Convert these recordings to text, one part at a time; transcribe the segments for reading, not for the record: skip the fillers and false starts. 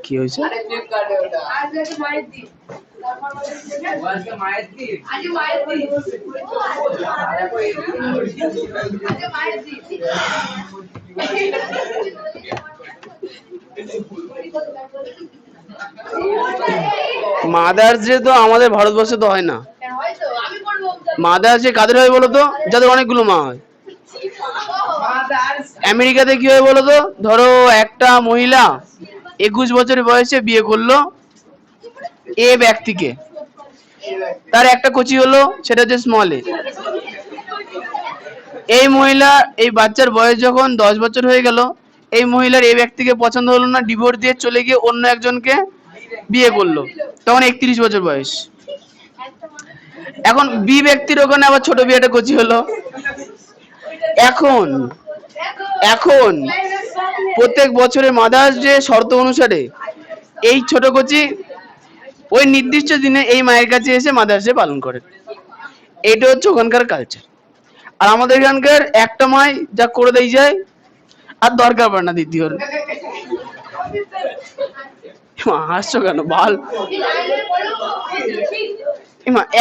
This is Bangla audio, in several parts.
কি হয়েছে? মাদার্স ডে তো আমাদের ভারতবর্ষে তো হয় না। মাদার্স ডে কাদের হয় বলো তো? যাদের অনেকগুলো মা হয়। আমেরিকাতে কি হয় বলো তো? ধরো একটা মহিলা 21 বছর বয়সে বিয়ে করলো এ ব্যক্তিকে, তার একটা কচি হলো, সেটা হচ্ছে স্মল এ। এই মহিলা, এই বাচ্চার বয়স যখন 10 বছর হয়ে গেল, এই মহিলার এই ব্যক্তিকে পছন্দ হলো না, ডিভোর্স দিয়ে চলে গিয়ে অন্য একজনকে বিয়ে করলো, তখন 31 বছর বয়স। এখন বি ব্যক্তির ওখানে আবার ছোট বিয়েটা কচি হলো। এখন এখন প্রত্যেক বছরের মাদার্স ডে শর্ত অনুসারে এই ছোট কচি ওই নির্দিষ্ট দিনে এই মায়ের কাছে এসে মাদার্স ডে পালন করে। এটা হচ্ছে ওখানকার কালচার। আর আমাদের এখানকার একটা মাই যা করে দিয়ে যায়, আর দরকার পড়ে না দ্বিতীয়র। হাসছো কেন বাল?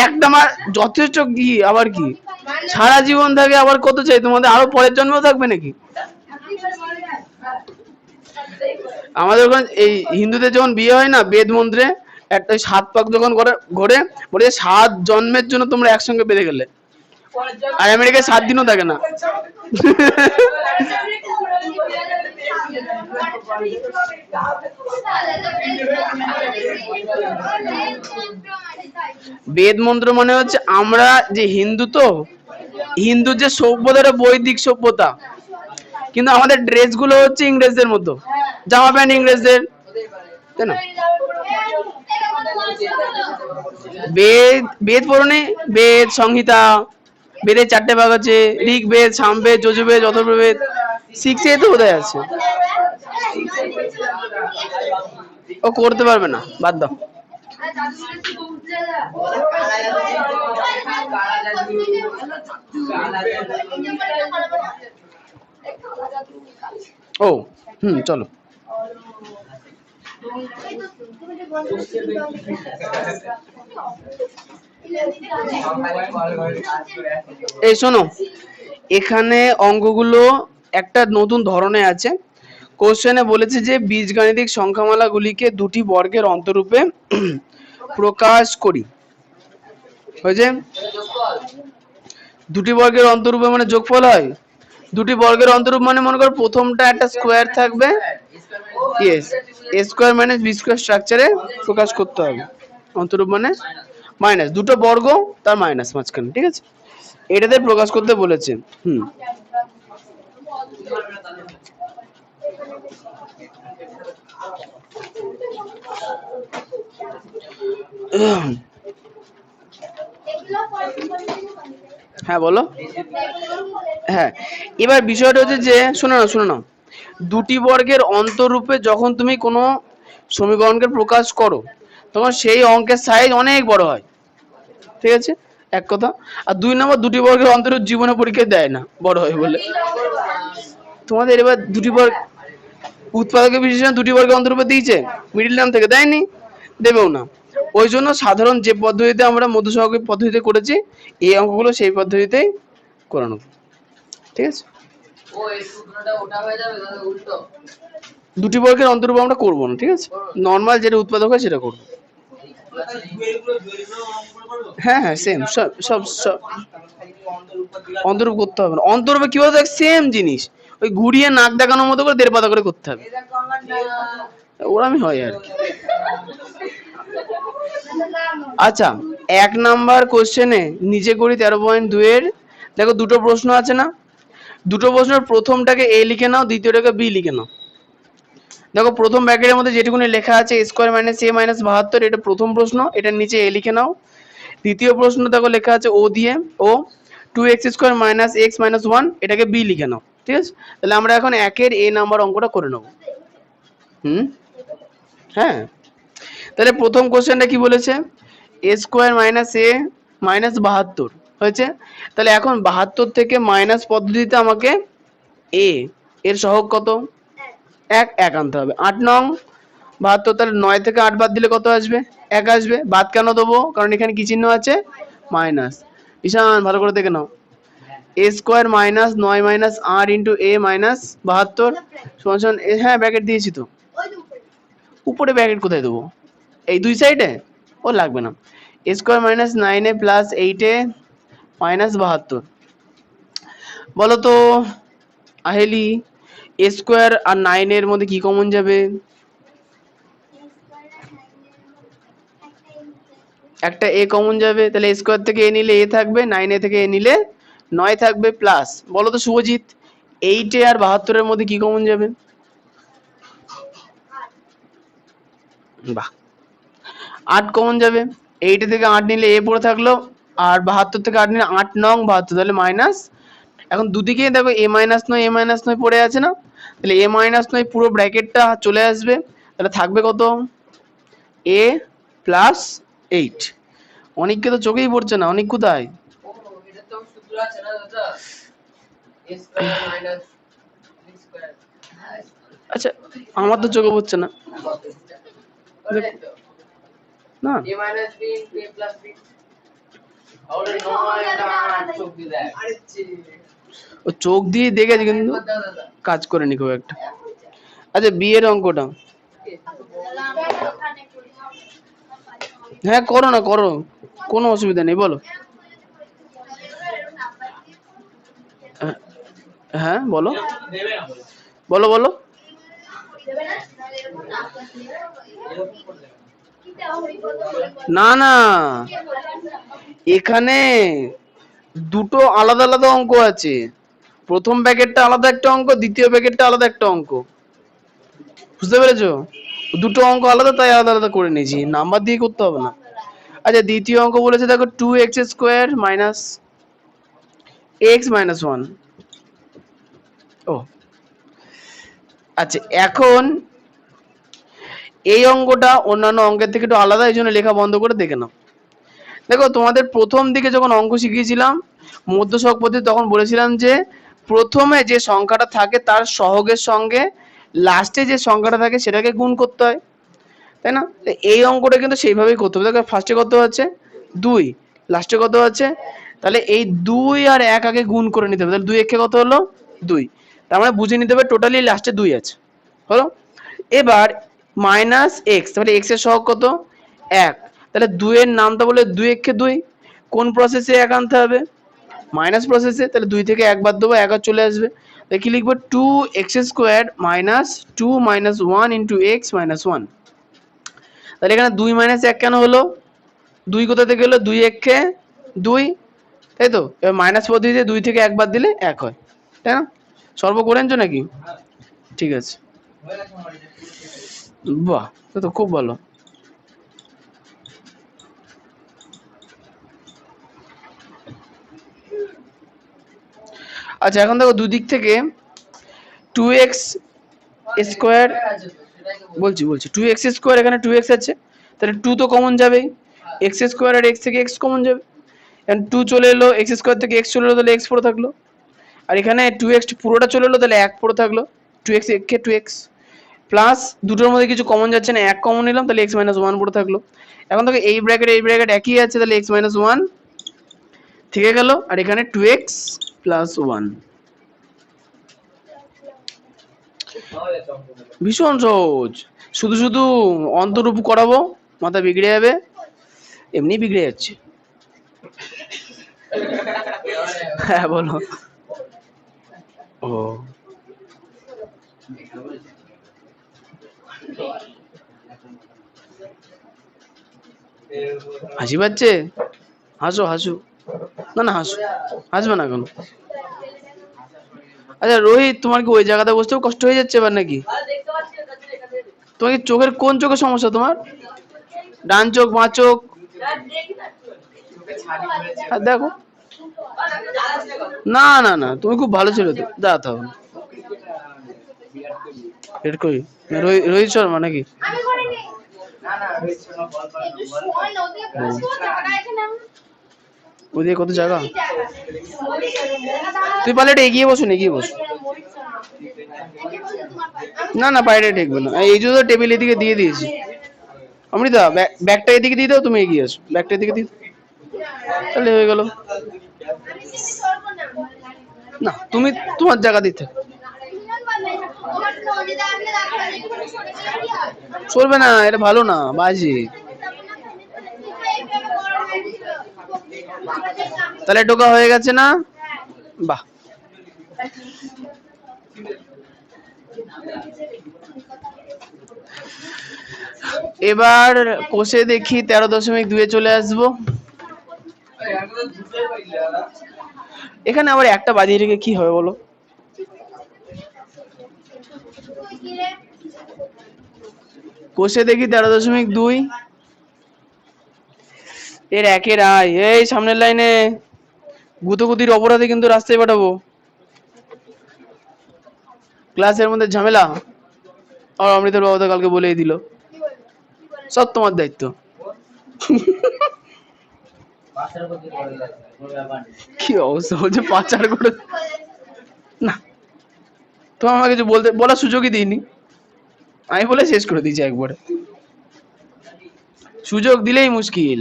একটা মার যথেষ্ট কি, আবার কি সারা জীবন থাকে? আবার কত চাই তোমাদের? আরো পরের জন্মেও থাকবে নাকি? আমাদের ওখানে এই হিন্দুদের যখন বিয়ে হয় না, বেদ মন্ত্রে একটা 7 পাক যখন ঘরে বলে 7 জন্মের জন্য তোমরা একসঙ্গে বেঁধে গেলে। আর আমেরিকায় 7 দিনও থাকে না। বেদ মন্ত্র মানে হচ্ছে আমরা যে হিন্দু, তো হিন্দুর যে সভ্যতা বৈদিক সভ্যতা, কিন্তু আমাদের ড্রেস গুলো হচ্ছে ইংরেজদের মতো, জামা প্যান্ট ইংরেজদের, তাই না? বেদ পড়নি? বেদ সংহিতা, বেদের 4টে ভাগ আছে, ঋগ্বেদ, সামবেদ, যজুর্বেদ, অথর্ববেদ। 6 এ তো বোধহয় আছে। ও করতে পারবে না, বাদ দাও। ও চলো। এই শোনো, এখানে অঙ্কগুলো একটা নতুন ধরনের আছে। কোশ্চেনে বলেছে যে বীজগাণিতিক সংখ্যামালাগুলিকে দুটি বর্গের অন্তরূপে প্রকাশ করি। হয়েছে? দুটি বর্গের অন্তরূপে মানে যোগফল হয়। দুটি বর্গের অন্তরূপ মানে মনে করো প্রথমটা একটা স্কোয়ার থাকবে, yes, a square minus B square স্ট্রাকচারে প্রকাশ করতে হবে। অন্তরূপ মানে মাইনাস দুটো বর্গ তার মাইনাস মাঝখানে, ঠিক আছে? এটাতে প্রকাশ করতে বলেছে। হ্যাঁ বলো। হ্যাঁ, এবার বিষয়টা হচ্ছে যে শোনো না, দুটি বর্গের অন্তরূপে যখন তুমি কোনো সমীকরণকে প্রকাশ করো, তখন সেই অঙ্কের সাইজ অনেক বড় হয়, ঠিক আছে? এক কথা। আর 2 নম্বর, দুটি বর্গের অন্তরূপ জীবনে পরীক্ষায় দেয় না বড় হয় বলে। তোমাদের এবার দুটি বর্গ উৎপাদকের বিশেষণ দুটি বর্গের অন্তরূপে দিয়েছে, মিডিল টার্ম থেকে দেয়নি, দেবেও না। ওই জন্য সাধারণ যে পদ্ধতিতে আমরা মধ্যসহযোগী পদ্ধতিতে করেছি, এই অঙ্কগুলো সেই পদ্ধতিতেই করানো, ঠিক আছে? দুটি বর্গের অন্তরূপ আমরা করবো না, ঠিক আছে? নর্মাল যেটা উৎপাদক হয় সেটা করবো। হ্যাঁ সেম, সব অন্তরূপ করতে হবে না। অন্তরূপে কি বলতো, সেম জিনিস ওই ঘুরিয়ে নাক দেখানোর মতো করে 1.5 পাতা করে করতে হবে, ওরামই হয় আর কি। আচ্ছা, 1 নাম্বার কোশ্চেনে নিচে করি 13.2 এর দেখো দুটো প্রশ্ন আছে না? দুটো প্রশ্নের প্রথমটাকে a লিখে নাও, দ্বিতীয়টাকে b লিখে নাও। দেখো প্রথম ব্র্যাকেটের মধ্যে যেটুকুনি লেখা আছে a² - a - 72, এটা প্রথম প্রশ্ন, এটার নিচে a লিখে নাও। দ্বিতীয় প্রশ্ন দেখো লেখা আছে ও দিয়ে ও 2x² মাইনাস x মাইনাস 1 এটাকে b লিখে নাও, ঠিক আছে? তাহলে আমরা এখন একের a নাম্বার অঙ্কটা করে নেব। হ্যাঁ, তাহলে প্রথম কোশ্চেনটা কি বলেছে, a² মাইনাস a মাইনাস 72 হয়েছে। তাহলে এখন 72 থেকে মাইনাস পদ্ধতিতে আমাকে a এর সহগ কত, 1 আনতে হবে। 8 নং 72, তাহলে 9 থেকে 8 বাদ দিলে কত আসবে, 1 আসবে। বাদ কেন দেবো, কারণ এখানে কি চিহ্ন আছে, মাইনাস। ঈশান ভালো করে দেখে নাও, a² minus 9 minus r into a minus 72 সমান সমান, হ্যাঁ ব্র্যাকেট দিয়েছি তো। উপরে ব্র্যাকেট কোথায় দেবো, এই দুই সাইডে, ও লাগবে না। a² minus 9a plus 8a minus 72। বলো তো আহেলি, a² আর 9 এর মধ্যে কি কমন যাবে, একটা a কমন যাবে, তাহলে a² থেকে a নিলে a থাকবে, 9a থেকে a নিলে 9 থাকবে, প্লাস বলো তো শুভজিৎ 8a আর 72 এর মধ্যে কি কমন যাবে, বাহ 8 কমন যাবে, 8 থেকে 8 নিলে a পড়ে থাকলো, আর 72 থেকে 8 নিলে 8 নং 72, তাহলে মাইনাস। এখন দুদিকেই দেখো a মাইনাস 9 a মাইনাস 9 পড়ে আছে না, তাহলে a মাইনাস 9 পুরো ব্র্যাকেটটা চলে আসবে, তাহলে থাকবে কত, a প্লাস 8। অনেককে তো চোখেই পড়ছে না, অনেক কোথায়, আচ্ছা আমার তো চোখে পড়ছে না, না ও চোখ দিয়ে দেখেছে কিন্তু কাজ করেনি খুব একটা। আচ্ছা বি এর অঙ্কটা, হ্যাঁ করো না করো, কোনো অসুবিধা নেই, বলো। হ্যাঁ বলো বলো বলো। না না, এখানে দুটো আলাদা আলাদা অঙ্ক আছে, প্রথম প্যাকেটটা আলাদা একটা অঙ্ক, দ্বিতীয় প্যাকেটটা আলাদা একটা অঙ্ক, বুঝতে পেরেছো? দুটো অঙ্ক আলাদা, তাই আলাদা আলাদা করে নিয়েছি, নাম্বার দিয়ে করতে হবে না। আচ্ছা দ্বিতীয় অঙ্ক বলেছে দেখো 2x² মাইনাস x মাইনাস 1। ও আচ্ছা, এখন এই অঙ্কটা অন্যান্য অঙ্কের থেকে একটু আলাদা, এই জন্য লেখা বন্ধ করে দেখে নাও। দেখো তোমাদের প্রথম দিকে যখন অঙ্ক শিখিয়েছিলাম মধ্য সহগ পদ্ধতি, তখন বলেছিলাম যে প্রথমে যে সংখ্যাটা থাকে তার সহগের সঙ্গে লাস্টে যে সংখ্যাটা থাকে সেটাকে গুণ করতে হয়, তাই না? এই অঙ্কটা কিন্তু সেইভাবেই করতে হবে। দেখো ফার্স্টে কত আছে 2, লাস্টে কত আছে, তাহলে এই 2 আর 1 আগে গুণ করে নিতে হবে, তাহলে 2 একে কত হলো 2, তার মানে বুঝে নিতে হবে টোটালি লাস্টে 2 আছে, হলো। এবার মাইনাস এক্স, তাহলে এক্স এর সহগ কত 1, তাহলে 2 এর নামটা বলে 2 একে 2, কোন প্রসেসে 1 আনতে হবে, মাইনাস প্রসেসে, তাহলে 2 থেকে 1 বাদ দেবো, 1 আর চলে আসবে, তাহলে কি লিখবো 2x² minus 2 minus 1 into x minus 1। তাহলে এখানে 2 মাইনাস 1 কেন হলো, 2 কোথা থেকে গেলো, 2 একে 2, তাই তো? এবার মাইনাস পদ্ধতিতে 2 থেকে 1 বাদ দিলে 1 হয়, তাই না? সর্ব করে আনছো নাকি, ঠিক আছে, বাহ তো খুব ভালো। আচ্ছা এখন দেখো দুদিক থেকে 2x² বলছি 2x² এখানে 2x আছে, তাহলে 2 তো কমন যাবেই, x² আর x থেকে x কমন যাবে, এখন 2 চলে এলো, x² থেকে x চলে এলো, তাহলে x পড়ে থাকলো, আর এখানে 2x পুরোটা চলে এলো, তাহলে 1 পড়ে থাকলো, 2x একে 2x প্লাস দুটোর মধ্যে কিছু কমন যাচ্ছে না, 1 কমন নিলাম, তাহলে x মাইনাস 1 পড়ে থাকলো। এখন দেখো এই ব্র্যাকেট একই আছে, তাহলে x মাইনাস 1 থেকে গেল, আর এখানে 2x প্লাস 1। ভীষণ সহজ, শুধু শুধু অন্তরূপ করাবো, মাথা বিগড়ে যাবে, এমনি বিগড়ে যাচ্ছে। হ্যাঁ বলো। ও হাসি পাচ্ছে, হাসো হাসো, না না হাসো, হাসবে না কেন। আচ্ছা রোহিত, তোমার কি ওই জায়গাতে বসতেও কষ্ট হয়ে যাচ্ছে এবার নাকি, তোমার কি চোখের কোন চোখের সমস্যা তোমার, ডান চোখ বাঁ চোখ, আর দেখো, না না না, তুমি খুব ভালো ছিল তো, দাঁড়াতে হবে। এটা কই, রোহিত শর্মা নাকি? ওদিকে কত জায়গা, তুই পারলে এটা এগিয়ে বসুন, এগিয়ে বসুন। না না, বাইরে ঠেকবে না, এই জন্য টেবিল এদিকে দিয়ে দিয়েছি। অমৃতা, ব্যাগটা এদিকে দিয়ে দাও, তুমি এগিয়ে আসো, ব্যাগটা এদিকে দিয়ে, তাহলে হয়ে গেল। না, তুমি তোমার জায়গা দিতে চলবে না, এটা ভালো না, বাজে। তাহলে টোকা হয়ে গেছে না? বাহ। এবার কোষে দেখি 13.2 চলে আসবো। এখানে আবার একটা বাজিয়ে রেখে কি হবে বলো? কোষে দেখি 13.2, এর একের আয়, এই সামনের লাইনে গুতগুতির অপরাধে কিন্তু রাস্তায় পাঠাবো। ক্লাসের মধ্যে ঝামেলা, আর অমৃতের বাবা তো কালকে বলেই দিল, সব তোমার দায়িত্ব। কি অবস্থা বলছে, পাচার করে না, তো আমাকে কিছু বলার সুযোগই দিইনি, আমি বলে শেষ করে দিয়েছি একবারে, সুযোগ দিলেই মুশকিল,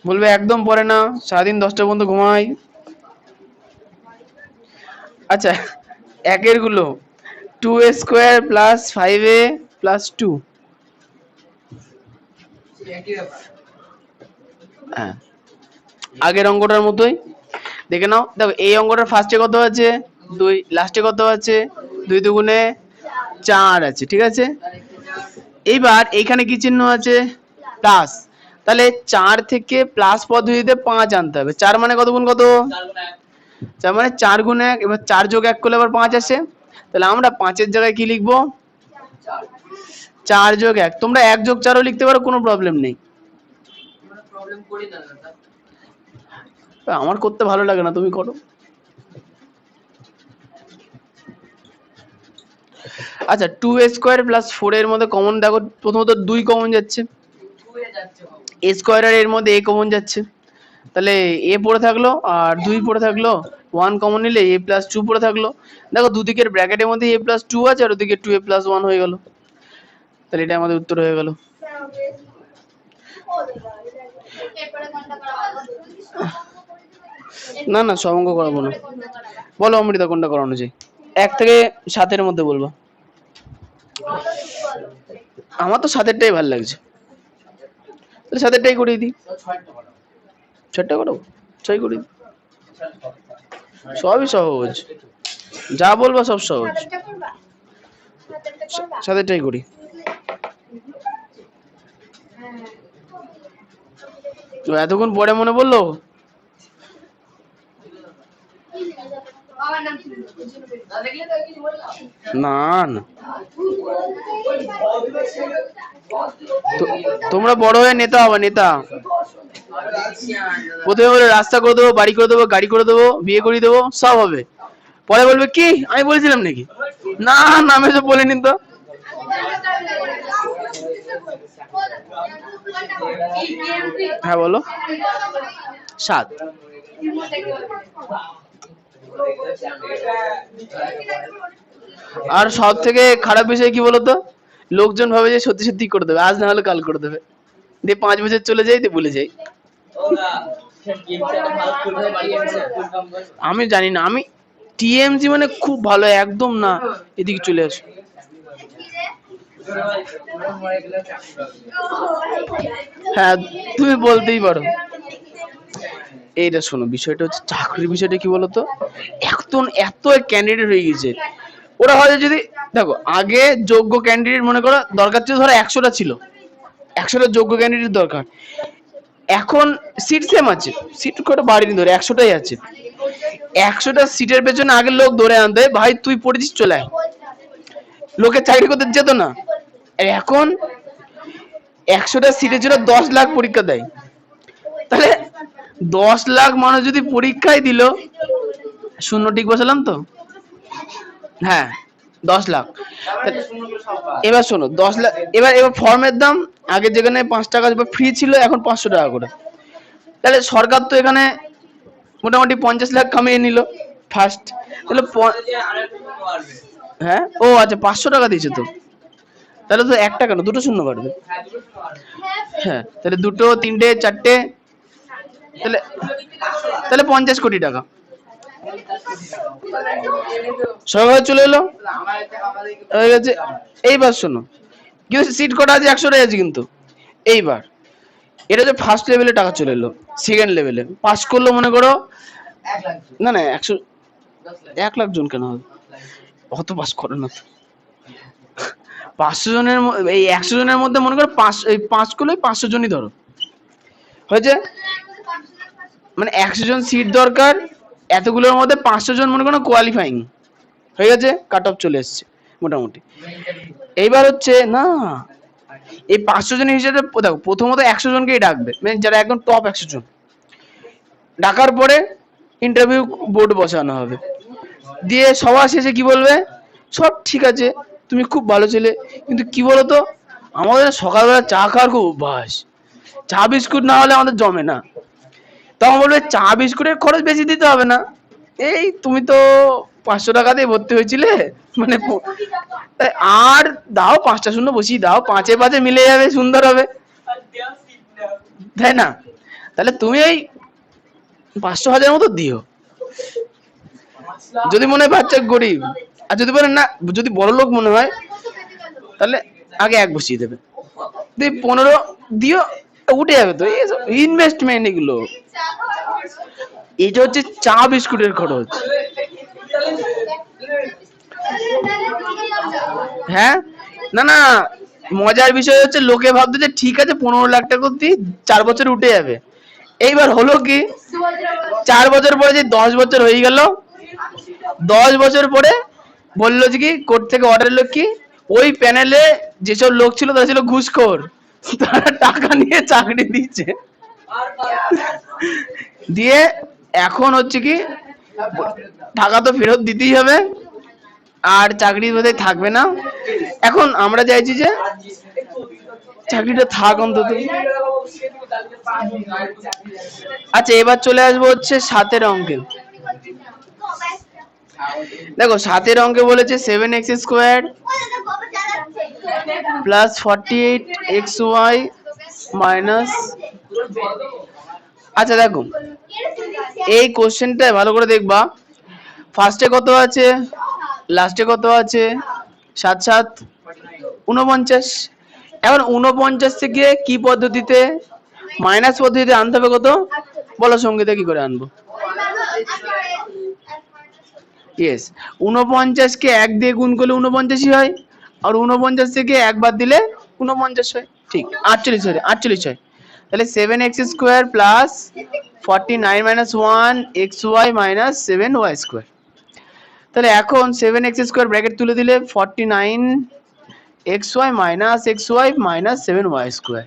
বলবে একদম পরে না, সারাদিন 10টা পর্যন্ত ঘুমাই। আচ্ছা, একের গুলো 2a² + 5a + 2, হ্যাঁ আগের অঙ্কটার মতোই দেখে নাও। দেখো এই অঙ্কটার ফার্স্টে কত আছে 2, লাস্টে কত আছে 2 দুগুণে 4 আছে, ঠিক আছে। এইবার এইখানে কি চিহ্ন আছে, প্লাস, তাহলে 4 থেকে প্লাস পদ্ধতিতে 5 আনতে হবে। 4 মানে কত গুণ কত, 4 মানে 4 গুণ 1, এবার 4 যোগ 1 করলে আবার 5 আসে, তাহলে আমরা 5-এর জায়গায় কি লিখবো, 4 যোগ 1, তোমরা 1 যোগ 4ও লিখতে পারো, কোনো প্রবলেম নেই। আমার করতে ভালো লাগে না, তুমি করো। আচ্ছা, 2a² + 4 এর মধ্যে কমন দেখো, প্রথমত 2 কমন যাচ্ছে, a² আর এর মধ্যে a কমন যাচ্ছে, তাহলে a পড়ে থাকলো আর 2 পড়ে থাকলো, 1 কমন নিলে a + 2 পড়ে থাকলো। দেখো দুদিকের ব্র্যাকেটের মধ্যে a + 2 আছে, আর ওদিকে 2a + 1 হয়ে গেল, তাহলে এটা আমাদের উত্তর হয়ে গেল। না না, সব অঙ্ক করাবো না, বলো অমৃতা কোনটা করানো যায়, 1 থেকে 7-এর মধ্যে বলবো। আমার তো 7-এরটাই ভালো লাগছে, তাহলে 7-এরটাই করিয়ে দিই। 6টা করো, 6 করি, সবই সহজ, যা বলবো সব সহজ, 7-এরটাই করি। তো এতক্ষণ পরে মনে বললো, না না, তোমরা বড় হয়ে নেতা হবে, নেতা। প্রথমে বলে রাস্তা করে দেবো, বাড়ি করে দেবো, গাড়ি করে দেবো, বিয়ে করে দেবো, সব হবে, পরে বলবে কি আমি বলেছিলাম নাকি, না নামে তো বলিনি তো। হ্যাঁ বলো, 7। আর সব থেকে খারাপ বিষয় কি বলতো, লোকজন ভাবে যে সত্যি সত্যি করে দেবে, আজ না হলে কাল করে দেবে, দিয়ে 5 বছর চলে যায়, দিয়ে ভুলে যাই। আমি জানি না, আমি টিএমজি মানে খুব ভালো, একদম না, এদিকে চলে আসো। হ্যাঁ তুমি বলতেই পারো। এইটা শোনো, বিষয়টা হচ্ছে চাকরির বিষয়টা কি বলতো, এখন এত ক্যান্ডিডেট হয়ে গেছে, ওরা হয়তো যদি দেখো আগে যোগ্য ক্যান্ডিডেট মনে করো দরকার ছিল, ধরো 100টা ছিল, 100টা যোগ্য ক্যান্ডিডেট দরকার, এখন সিট সেম আছে, সিট কটা বাড়িনি, ধরে 100টাই আছে, 100টা সিটের পেছনে আগে লোক ধরে আনতে, ভাই তুই পড়েছিস চলে আয়, লোকে চাকরি করতে যেত না। এখন 100টা সিটের জন্য 10 লাখ পরীক্ষা দেয়, তা 10 লাখ মানুষ যদি পরীক্ষায় দিল, শূন্য ঠিক বসালাম তো, হ্যাঁ 10 লাখ। এবার শোনো 10 লাখ, এবার এবার ফর্মের দাম আগে যেখানে 5 টাকা ফ্রি ছিল এখন 500 টাকা করে, তাহলে সরকার তো এখানে মোটামুটি 50 লাখ কামিয়ে নিল ফার্স্ট। তাহলে হ্যাঁ ও আচ্ছা 500 টাকা দিয়েছে তো, তাহলে তো 1 টাকা না 2টো শূন্য কাটবে। হ্যাঁ তাহলে 2, 3, 4, তাহলে তাহলে 50 কোটি টাকা সরকার চলে এলো, হয়ে গেছে। এইবার শোনো, কিন্তু সিট কটা আছে 100টাই আছে কিন্তু। এইবার এটা যে ফার্স্ট লেভেলে টাকা চলে এলো, সেকেন্ড লেভেলে পাস করলো মনে করো, না না 1 লাখ জন কেন হবে, অত পাস করে না তো। 500 জনের এই 100 জনের মধ্যে মনে করো 5 করলে 500 জনই ধরো হয়েছে, মানে 100 জন সিট দরকার, এতগুলোর মধ্যে 500 জন মনে করো কোয়ালিফাইং হয়ে গেছে, কাট অফ চলে এসছে মোটামুটি। এইবার হচ্ছে না, এই 500 জনের হিসেবে দেখো প্রথমত 100 জনকেই ডাকবে, মানে যারা একদম টপ 100 জন। ডাকার পরে ইন্টারভিউ বোর্ড বসানো হবে, দিয়ে সবার শেষে কি বলবে, সব ঠিক আছে তুমি খুব ভালো ছেলে, কিন্তু কি বলতো আমাদের সকালবেলা চা খাওয়ার খুব অভ্যাস, চা বিস্কুট না হলে আমাদের জমে না। তখন বলবে চা বিস্কুটের খরচ বেশি দিতে হবে না, এই তুমি তো 500 টাকা দিয়ে ভর্তি হয়েছিলে, মানে আর দাও 5টা শূন্য বসিয়ে দাও, 5-এ 5-এ মিলে যাবে, সুন্দর হবে, তাই না? তাহলে তুমি এই 500-1000 মতো দিও, যদি মনে হয় বাচ্চা গরিব, আর যদি বলেন না যদি বড় লোক মনে হয় তাহলে আগে 1 বসিয়ে দেবে, দিয়ে 15 দিও, উঠে যাবে তো। ইনভেস্টমেন্ট এগুলো, এটা হচ্ছে চা বিস্কুটের খরচ। হ্যাঁ না না, মজার বিষয় হচ্ছে লোকে ভাবতো যে ঠিক আছে 15 লাখ টাকা দিই 4 বছর উঠে যাবে। এইবার হলো কি, 4 বছর পরে যে 10 বছর হয়ে গেল, 10 বছর পরে বললো যে কি কোর্ট থেকে অর্ডার এলো কি, ওই প্যানেলে যেসব লোক ছিল তারা ছিল ঘুষখোর, তারা টাকা নিয়ে চাকরি দিচ্ছে, দিয়ে এখন হচ্ছে কি টাকা তো ফেরত দিতেই হবে, আর চাকরি বোধহয় থাকবে না। এখন আমরা চাইছি যে চাকরিটা থাক অন্তত। আচ্ছা এবার চলে আসবো হচ্ছে 7-এর অঙ্কে। দেখো 7-এর অঙ্কে বলেছে 7x² প্লাস 48xy মাইনাস, আচ্ছা দেখো এই কোশ্চেনটা ভালো করে দেখবা, ফার্স্টে কত আছে, লাস্টে কত আছে, 7 7 49। এখন 49 থেকে কি পদ্ধতিতে, মাইনাস পদ্ধতিতে আনতে হবে কত, বলো সঙ্গীতা কি করে আনবো? ইয়েস, 49কে 1 দিয়ে গুণ করলে 49ই হয়, আর 49 থেকে 1 বাদ দিলে 49 হয়, ঠিক 48 হয়, 48 হয়। তাহলে 7x² plus 49 minus 1 xy minus 7y²। তাহলে এখন 7x² ব্র্যাকেট তুলে দিলে 49xy minus xy minus 7y²।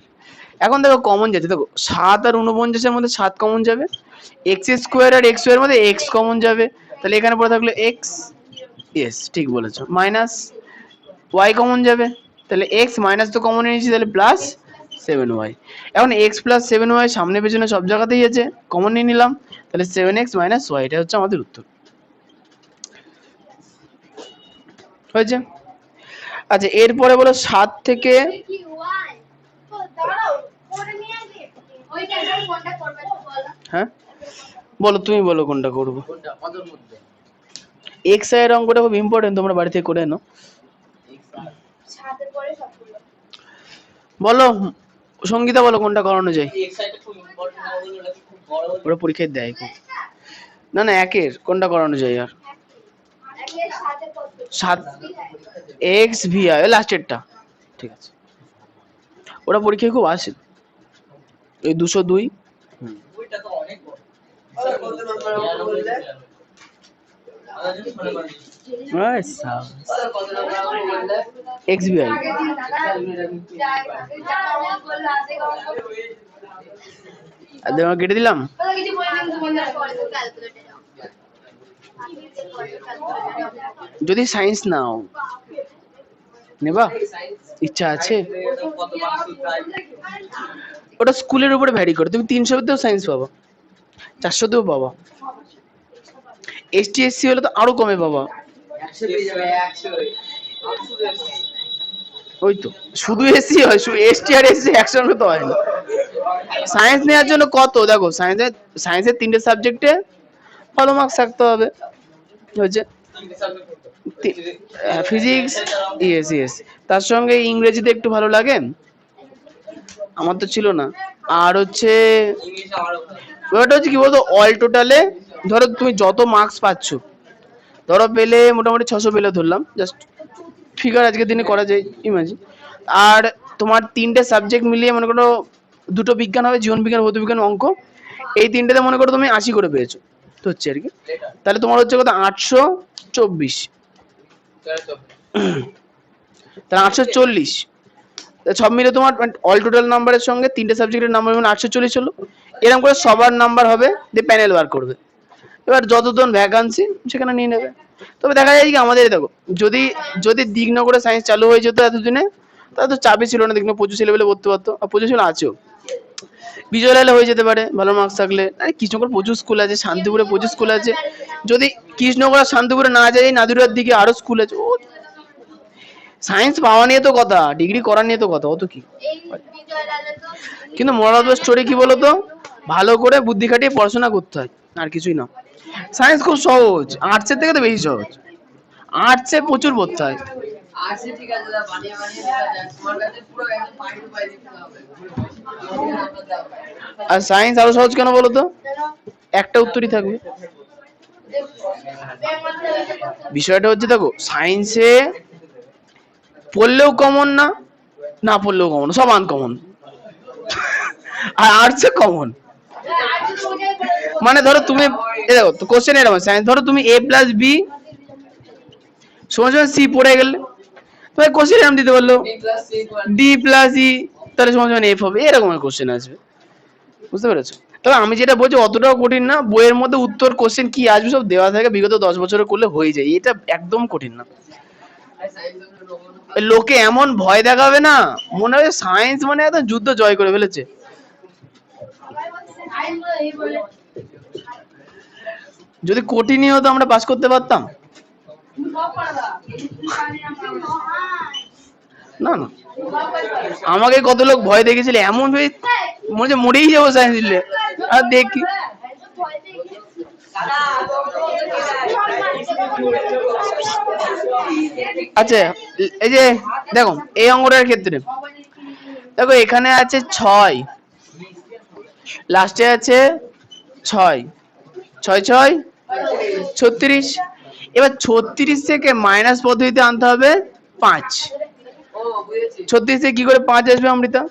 এখন দেখো কমন যাচ্ছে, দেখো 7 আর 49-এর মধ্যে 7 কমন যাবে, x² আর x এর মধ্যে x কমন যাবে, তাহলে এখানে পড়ে থাকলো x, ইয়েস ঠিক বলেছো, মাইনাস y কমন যাবে, তাহলে x মাইনাস তো কমন নিয়েছি, তাহলে প্লাস 7y। এখন x প্লাস 7y সামনে পেছনে সব জায়গাতেই আছে, কমন নিয়ে নিলাম, তাহলে 7x মাইনাস y, এটা হচ্ছে আমাদের উত্তর হয়েছে। আচ্ছা এরপরে বলো 7 থেকে, হ্যাঁ বলো তুমি বলো কোনটা করবো। এক্স এর অঙ্কটা খুব ইম্পর্টেন্ট, তোমরা বাড়ি থেকে করে নাও। বলো সঙ্গীতা বলো কোনটা করানো যায়, ওরা পরীক্ষায় দেয় না না, একের কোনটা করানো যায় আর 7 এক্স ভি আই লাস্টেরটা, ঠিক আছে ওরা পরীক্ষায় খুব আসে, ওই 202। এক্স ভি আই কেটে দিলাম। যদি সায়েন্স নাও নেবা ইচ্ছা আছে, ওটা স্কুলের উপরে ভ্যারি করে। তুমি 300-তেও সায়েন্স পাবা, 400-তেও পাবা। এসটি এসসি হলে তো আরো কমে পাবা। ওই তো শুধু এসসি হয়, শুধু এসটি আর এসসি একসঙ্গে তো হয় না। সায়েন্স নেওয়ার জন্য কত, দেখো সায়েন্সের 3টে সাবজেক্টে ভালো মার্কস থাকতে হবে, হচ্ছে ফিজিক্স, ইয়েস ইয়েস, তার সঙ্গে ইংরেজিতে একটু ভালো লাগে, আমার তো ছিল না। আর হচ্ছে ব্যাপারটা হচ্ছে কি বলতো, অল টোটালে ধরো তুমি যত মার্কস পাচ্ছ, ধরো পেলে মোটামুটি 600 পেলে ধরলাম, জাস্ট ফিগার আজকের দিনে করা যায় ইমাজিন। আর তোমার 3টে সাবজেক্ট মিলিয়ে মনে করো, 2টো বিজ্ঞান হবে, জীবন বিজ্ঞান, ভৌত বিজ্ঞান, অঙ্ক, এই 3টেতে মনে করো তুমি 80 করে পেয়েছো, তো হচ্ছে আর কি, তাহলে তোমার হচ্ছে কত, 824, তাহলে 840, সব মিলে তোমার অল টোটাল নাম্বারের সঙ্গে 3টে সাবজেক্টের নাম্বার মানে 840 হলো। এরকম করে সবার নাম্বার হবে, দিয়ে প্যানেল বার করবে, এবার যতজন ভ্যাকান্সি সেখানে নিয়ে নেবে। তবে দেখা যায় কি আমাদের দেখো, যদি যদি দিগনগরে সায়েন্স চালু হয়ে যেত এতদিনে, তাহলে তো চাপই ছিল না, দিগনগর 25 লেভেলে পড়তে পারতো, আর 25 আছেও। বিজয় লাইলে হয়ে যেতে পারে ভালো মার্কস থাকলে। আরে কৃষ্ণনগর প্রচুর স্কুল আছে, শান্তিপুরে প্রচুর স্কুল আছে, যদি কৃষ্ণনগর আর শান্তিপুরে না যায়, নাদুরার দিকে আরো স্কুল আছে। ও সায়েন্স পাওয়া নিয়ে তো কথা, ডিগ্রি করা নিয়ে তো কথা, অত কি। কিন্তু মোরাল অফ দ্য স্টোরি কি বলতো, ভালো করে বুদ্ধি খাটিয়ে পড়াশোনা করতে হয়, আর কিছুই না। সায়েন্স খুব সহজ, আর্টসের থেকে তো বেশি সহজ, আর্টসে প্রচুর পড়তে হয়। আর সায়েন্স আরো সহজ কেন বলতো, একটা উত্তরই থাকবে। বিষয়টা হচ্ছে দেখো, সায়েন্সে পড়লেও কমন না, না পড়লেও কমন, সব আনকমন। আর আর্টসে কমন, মানে ধরো তুমি দেখো তো কোশ্চেন এরকম সায়েন্স, ধরো তুমি a+b সমান সমান c পড়ে গেলে, তোমার কোশ্চেন এরকম দিতে বললো d+e, তাহলে সমান সমান f হবে, এরকম কোশ্চেন আসবে, বুঝতে পেরেছো? তবে আমি যেটা বলছি অতটাও কঠিন না, বইয়ের মধ্যে উত্তর কোশ্চেন কি আসবে সব দেওয়া থাকে, বিগত 10 বছরে করলে হয়ে যায়, এটা একদম কঠিন না। লোকে এমন ভয় দেখাবে না, মনে হয় সায়েন্স মানে একদম যুদ্ধ জয় করে ফেলেছে। যদি কঠিনই হতো আমরা পাস করতে পারতাম না, না আমাকে কত লোক ভয় দেখেছিল, এমন ভাবে মনে হচ্ছে মরেই যাবো সায়েন্স দিলে, আর দেখি। আচ্ছা এই যে দেখো এই অঙ্কটার ক্ষেত্রে দেখো, এখানে আছে 6, লাস্টে আছে 6, 6 36, এবার 36 থেকে মাইনাস পদ্ধতিতে আনতে হবে 5। 36 থেকে কি করে 5 আসবে অমৃতা,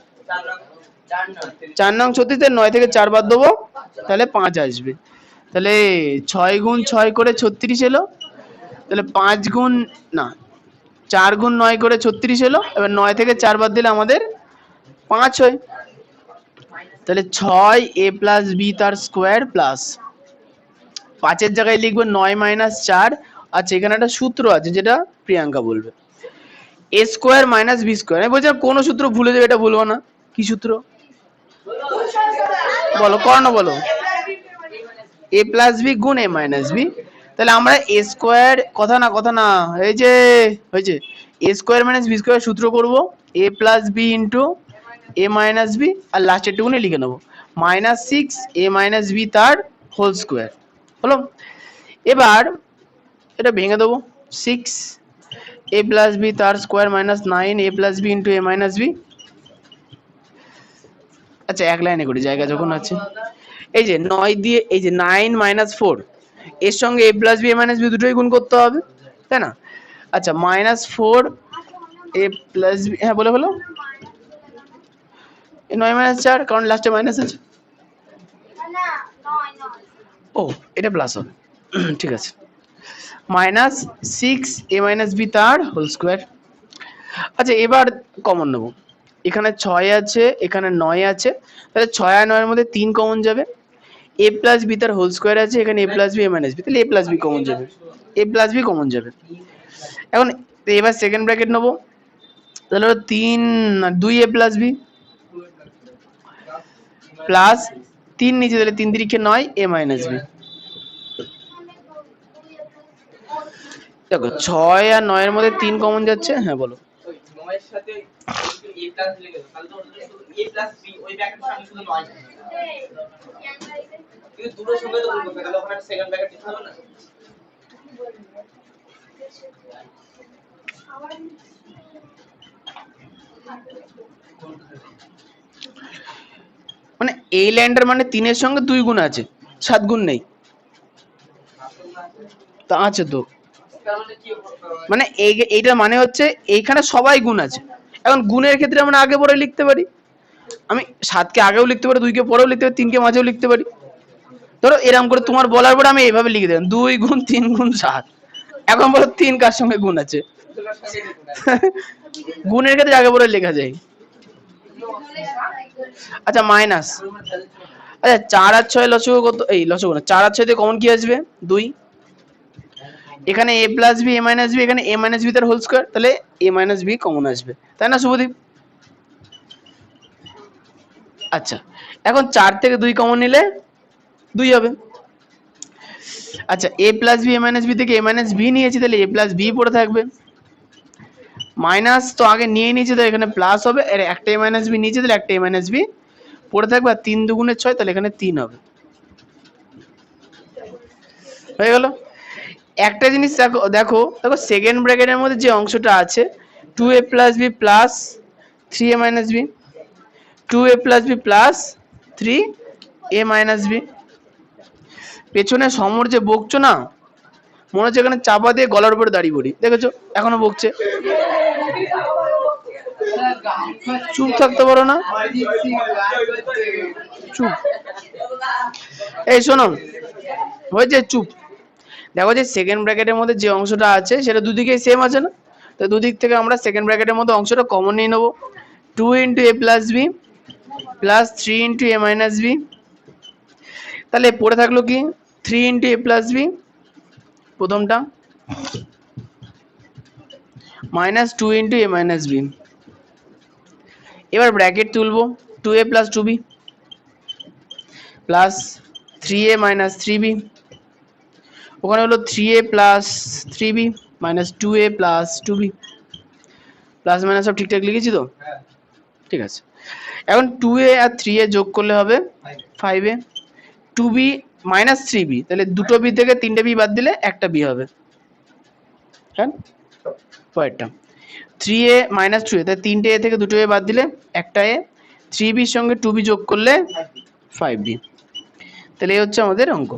4 নং 36, 9 থেকে 4 বাদ দেবো, তাহলে 5 আসবে। তাহলে 6 গুণ 6 করে 36 এলো, তাহলে 5 গুণ না 4 গুণ 9 করে 36 এলো, এবার 9 থেকে 4 বাদ দিলে আমাদের 5 হয়। তাহলে 6a+b তার স্কোয়ার প্লাস 5-এর জায়গায় লিখবো 9 - 4। আচ্ছা এখানে একটা সূত্র আছে যেটা প্রিয়াঙ্কা বলবে, a square minus b square. আমি বলছি কোনো সূত্র ভুলে যাবে, এটা বলবো না, কি সূত্র বলো, করো না বলো, a+b গুণ a-b। তাহলে আমরা a স্কোয়ার, কথা না এই যে হয়েছে, a square minus b square সূত্র করব, a+b ইন্টু a-b, আর লাস্টের টুকুনি লিখে নেবো -6a-b তার হোল স্কোয়ার হলো। এবার এটা ভেঙে দেবো, 6a+b তার square minus 9a+b into a-b। আচ্ছা এক লাইনে করি জায়গা যখন আছে, এই যে 9 দিয়ে এই যে 9 - 4, এর সঙ্গে a+b a-b দুটোই গুণ করতে হবে, তাই না? আচ্ছা -4a+b, হ্যাঁ বলে বলো, 9 - 4, কারণ লাস্টে মাইনাস আছে। ও এটা প্লাস হবে, ঠিক আছে, -6a-b তার হোল স্কোয়ার। আচ্ছা এবার কমন নেব, এখানে 6 আছে, এখানে 9 আছে, তাহলে 6 আর 9 এর মধ্যে 3 কমন যাবে, এ প্লাস বি তার হোল স্কোয়ার আছে, এখানে এ plus B A minus B, তাহলে এ প্লাস বি কমন যাবে, এ প্লাস বি কমন যাবে। এখন এবার সেকেন্ড ব্র্যাকেট নেবো, তাহলে 2 এ প্লাস বি প্লাস 3 নিচে, তাহলে 3 3 9 এ মাইনাস বি। দেখো 6 আর 9 এর মধ্যে 3 কমন যাচ্ছে। হ্যাঁ বলো। মানে এই লাইনটার মানে 3 এর সঙ্গে 2 গুণ আছে, 7 গুণ নেই। তা আছে তো, মানে এইটার মানে হচ্ছে এইখানে সবাই গুণ আছে। এখন গুণের ক্ষেত্রে আমরা আগে পরে লিখতে পারি, আমি 7 কে আগেও লিখতে পারি, 2 কে পরেও লিখতে পারি, 3 কে মাঝেও লিখতে পারি। ধরো এরকম করে তোমার বলার পরে আমি এইভাবে লিখে দিলাম 2 গুণ 3 গুণ 7। এখন বলো 3 কার সঙ্গে গুণ আছে? গুণের ক্ষেত্রে আগে পরে লেখা যায়। আচ্ছা মাইনাস, আচ্ছা 4 আর 6 লসগু কত? এই লসগু না, 4 আর 6 দিয়ে কমন কি আসবে? 2। এখানে a plus B A minus B, এখানে এ মাইনাস বি তার হোল স্কোয়ার, তাহলে এ মাইনাস বি কমন আসবে, তাই না শুভদীপ? আচ্ছা এখন 4 থেকে 2 কমন নিলে 2 হবে। আচ্ছা এ plus B A minus B থেকে এ মাইনাস বি নিয়েছি, তাহলে এ প্লাস বি পড়ে থাকবে। মাইনাস তো আগে নিয়ে নিয়েছি, তো এখানে প্লাস হবে, আর একটা এ মাইনাস বি নিয়েছি, তাহলে একটা এ মাইনাস বি পড়ে থাকবে, আর 3 দুগুণে 6, তাহলে এখানে 3 হবে। হয়ে গেল। একটা জিনিস দেখো দেখো দেখো সেকেন্ড ব্র্যাকেটের মধ্যে যে অংশটা আছে 2a plus B plus 3a minus B, 2a plus B plus 3a minus B, পেছনে সমর যে বকছো না, মনে হচ্ছে এখানে চাপা দিয়ে গলার উপরে দাঁড়িয়ে পড়ি, দেখেছো এখনো বকছে। চুপ থাকতে পারো না, চুপ। এই শোনো, হয়েছে চুপ। দেখো যে সেকেন্ড ব্র্যাকেটের মধ্যে যে অংশটা আছে সেটা দুদিকেই সেম আছে না, তো দুদিক থেকে আমরা সেকেন্ড ব্র্যাকেটের মধ্যে অংশটা কমন নিয়ে নেবো। 2 ইন্টু এ প্লাস বি প্লাস 3 ইন্টু এ মাইনাস বি, তাহলে পড়ে থাকলো কি 3 ইন্টু এ প্লাস বি প্রথমটা মাইনাস 2 ইন্টু এ মাইনাস বি। এবার ব্র্যাকেট তুলবো, 2a plus 2b plus 3a minus 3b, ওখানে হলো 3a plus 3b minus 2a plus 2b, plus minus সব ঠিকঠাক লিখেছি তো? ঠিক আছে। এখন 2a আর 3a যোগ করলে হবে 5a, 2b মাইনাস 3b, তাহলে দুটো b থেকে তিনটে b বাদ দিলে একটা b হবে। হ্যাঁ পরেরটা 3a মাইনাস 2a, তাহলে তিনটে a থেকে দুটো a বাদ দিলে একটা a, 3b এর সঙ্গে 2b যোগ করলে 5b, তাহলে এই হচ্ছে আমাদের অঙ্ক।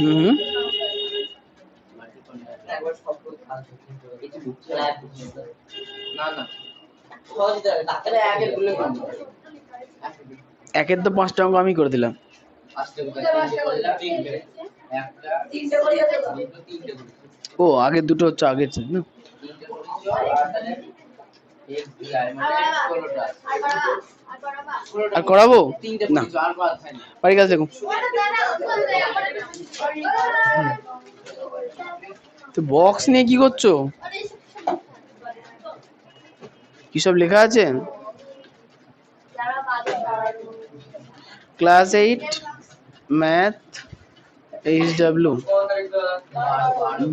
হুম একের তো 5টা অঙ্ক আমি করে দিলাম। ও আগের দুটো হচ্ছে আগের না, আর করাবো না, বাড়ি কাজ দেখুন। তো বক্স নিয়ে কি করছো? কি সব লেখা আছে? Class 8 math HW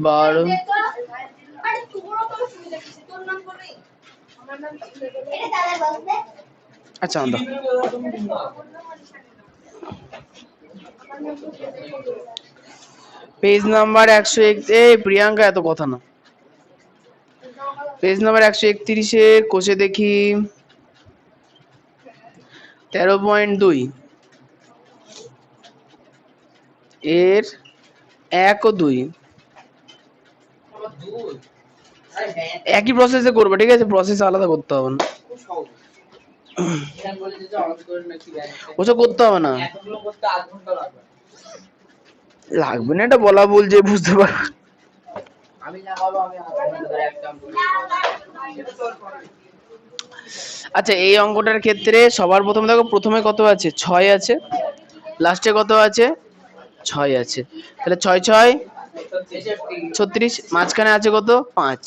12। আচ্ছা পেজ নাম্বার 101, এই প্রিয়াঙ্কা এত কথা না, পেজ নাম্বার 131 এর কোষে দেখি 13.2 এর 1 ও 2 একই প্রসেসে করবে, ঠিক আছে? প্রসেস আলাদা করতে হবে না। ওসব করতে হবে না, লাগবে না এটা বলা ভুল, যে বুঝতে পার। আচ্ছা এই অঙ্কটার ক্ষেত্রে সবার প্রথমে দেখো, প্রথমে কত আছে, 6 আছে, লাস্টে কত আছে, 6 আছে, তাহলে 6 6 36, মাঝখানে আছে কত, 5,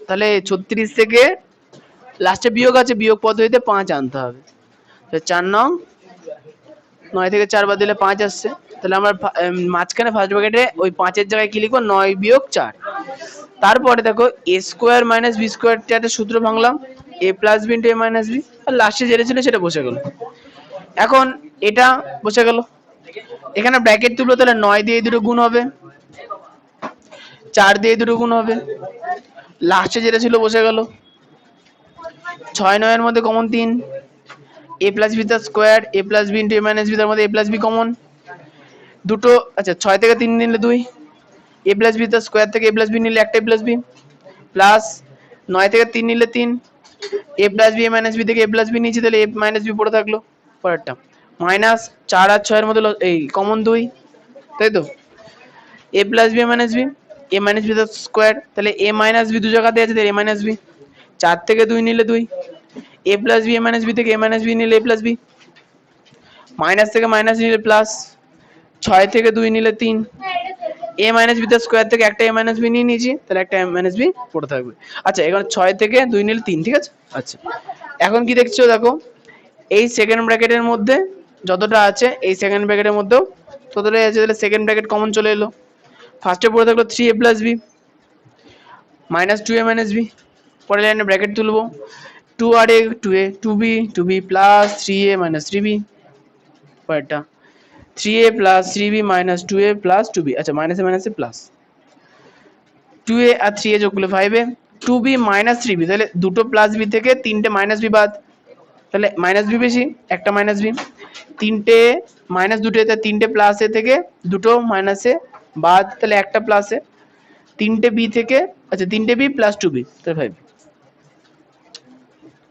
তাহলে 36 থেকে লাস্টে বিয়োগ আছে, বিয়োগ পদ্ধতিতে 5 আনতে হবে, তো 4 নং 9 থেকে 4 বাদ দিলে 5 আসছে, তাহলে আমরা মাঝখানে ফার্স্ট ব্র্যাকেটে ওই 5 এর জায়গায় কি লিখবো, 9 বিয়োগ 4। তারপরে দেখো a square minus B square একটা সূত্র ভাঙলাম, a plus B into a minus B, আর লাস্টে যেটা ছিল সেটা বসে গেল। এখন এটা বসে গেল, এখানে ব্র্যাকেট তুলবো, তাহলে 9 দিয়ে দুটো গুণ হবে, 4 দিয়ে দুটো গুণ হবে, লাস্টে যেটা ছিল বসে গেল। 6 9 এর মধ্যে কমন 3, a প্লাস বি তার square, a plus B into a minus B, তার মধ্যে a প্লাস বি কমন দুটো, আচ্ছা 6 থেকে 3 নিলে 2, a প্লাস বি তার স্কোয়ার থেকে a প্লাস বি নিলে একটা a প্লাস বি, প্লাস 9 থেকে 3 নিলে 3, a plus B a minus B থেকে a প্লাস বি নিয়েছি, তাহলে a মাইনাস বি পড়ে থাকলো, পরেরটা মাইনাস 4 আর 6 এর মধ্যে এই কমন 2, তাই তো, a plus B a minus B, a minus B তার স্কোয়ার, তাহলে a মাইনাস বি দু জায়গাতে আছে, তাহলে a মাইনাস বি, 4 থেকে 2 নিলে 2, a plus B a minus B থেকে a মাইনাস বি নিলে a প্লাস বি, মাইনাস থেকে মাইনাস নিলে প্লাস, 6 থেকে 2 নিলে 3, a মাইনাস বি তার স্কোয়ার থেকে একটা a মাইনাস বি নিয়ে নিয়েছি, তাহলে একটা a মাইনাস বি পড়ে থাকবে। আচ্ছা এখন 6 থেকে 2 নিলে 3, ঠিক আছে। আচ্ছা এখন কি দেখছো, দেখো এই সেকেন্ড ব্র্যাকেটের মধ্যে যতটা আছে, এই সেকেন্ড ব্র্যাকেটের মধ্যেও ততটাই আছে, তাহলে সেকেন্ড ব্র্যাকেট কমন চলে এলো, ফার্স্টে পড়ে থাকলো 3a plus B minus 2a minus B, পরের লাইনে ব্র্যাকেট তুলবো, 2 আর a 2a 2b plus 3a minus 3b, পরেরটা 3a plus 3b minus 2a plus 2b, আচ্ছা মাইনাসে মাইনাসে প্লাস, 2a আর 3a যোগ করলে 5a, 2b মাইনাস 3b, তাহলে দুটো প্লাস b থেকে তিনটে মাইনাস b বাদ, তাহলে মাইনাস বি বেশি, একটা মাইনাস বি, তিনটে মাইনাস দুটো, তিনটে প্লাস এ থেকে দুটো মাইনাসে বাদ, তাহলে একটা প্লাসে, তিনটে বি থেকে, আচ্ছা তিনটে বি প্লাস 2b, তাহলে 5,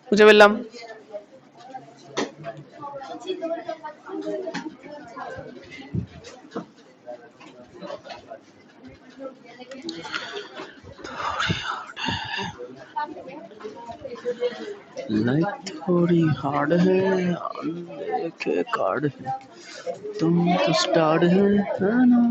বুঝে পেলাম। लाइफ थोड़ी हार्ड है, लेके कार्ड है, तुम तो स्टार्ड है ना।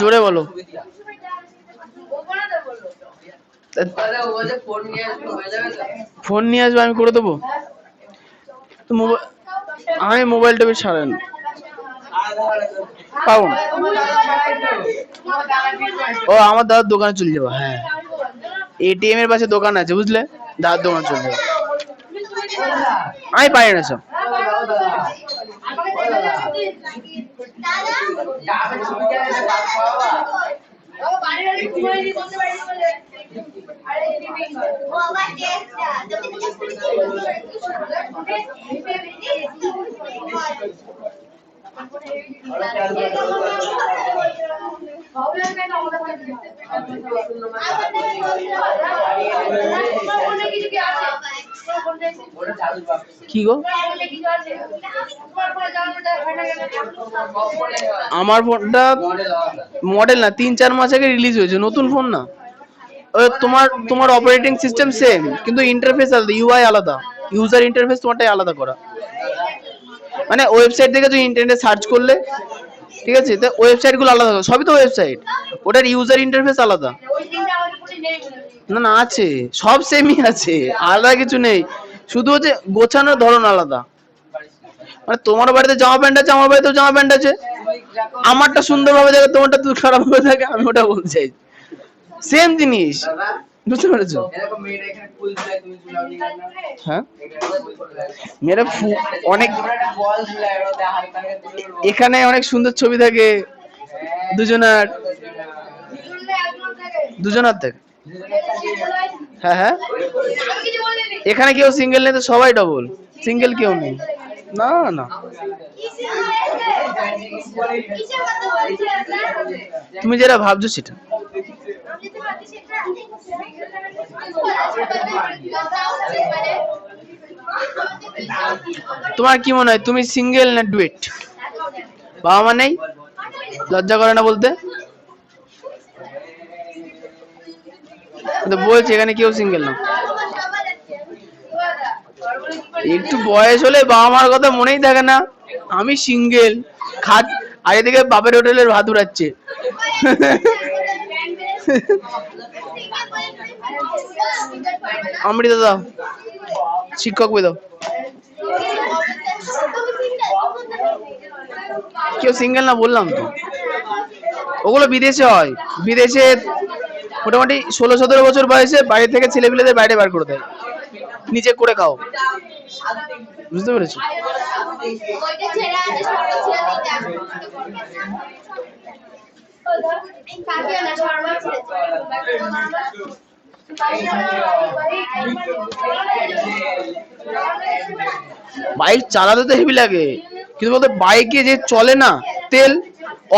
জোরে বলো, ফোন নিয়ে আসবে, আমি করে দেবো, তো আমি মোবাইলটা বেশ সারেন পাবো, ও আমার দাদার দোকানে চলে যাবো, হ্যাঁ এটিএম এর পাশে দোকান আছে বুঝলে, দাদার দোকানে চলে যাবো, আমি পারি না সব। কি গো, আমার ফোনটা মডেল না, 3 4 মাস আগে রিলিজ হয়েছে, নতুন ফোন না, তোমার তোমার অপারেটিং সিস্টেম সেম, কিন্তু ইন্টারফেস আলাদা, ইউআই আলাদা, ইউজার ইন্টারফেস তোমারটাই আলাদা করা, মানে ওয়েবসাইট থেকে তুমি ইন্টারনেটে সার্চ করলে, ঠিক আছে, তো ওয়েবসাইট গুলো আলাদা, সবই তো ওয়েবসাইট, ওটার ইউজার ইন্টারফেস আলাদা, না না আছে, সব সেমই আছে, আলাদা কিছু নেই, শুধু হচ্ছে গোছানোর ধরন আলাদা, মানে তোমার বাড়িতে জামা প্যান্ট আছে, আমার বাড়িতেও জামা প্যান্ট আছে, আমারটা সুন্দর ভাবে থাকে, তোমারটা তুই খারাপ ভাবে থাকে, আমি ওটা বলতে চাই, সেম জিনিস, বুঝতে পেরেছো? হ্যাঁ মেয়েরা অনেক, এখানে অনেক সুন্দর ছবি থাকে, দুজনার দুজনার থেকে। হ্যাঁ হ্যাঁ, এখানে কেউ সিঙ্গেল নেই তো, সবাই ডবল। সিঙ্গেল কেউ নেই। না না, তুমি যেটা ভাবছো সেটা। তোমার কি মনে হয় তুমি সিঙ্গেল না ডুয়েট? বাবা মা নেই, লজ্জা করে না বলতে? বলছি এখানে কেউ সিঙ্গেল না। একটু বয়স হলে বাবা মার কথা মনেই থাকে না। আমি সিঙ্গেল, খাট আগে থেকে বাপের হোটেলের ভাত উড়াচ্ছে। অমৃতা দাও, শিক্ষক দাও। কেউ সিঙ্গেল না বললাম তো। ওগুলো বিদেশে হয়, বিদেশে মোটামুটি 16-17 বছর বয়সে বাড়ি থেকে ছেলেপিলেদের বাইরে বার করে দেয়, নিজে করে খাও। বুঝতে পেরেছো? বাইক চালাতে তো হেভি লাগে, কিন্তু বলতে বাইকে যে চলে না, তেল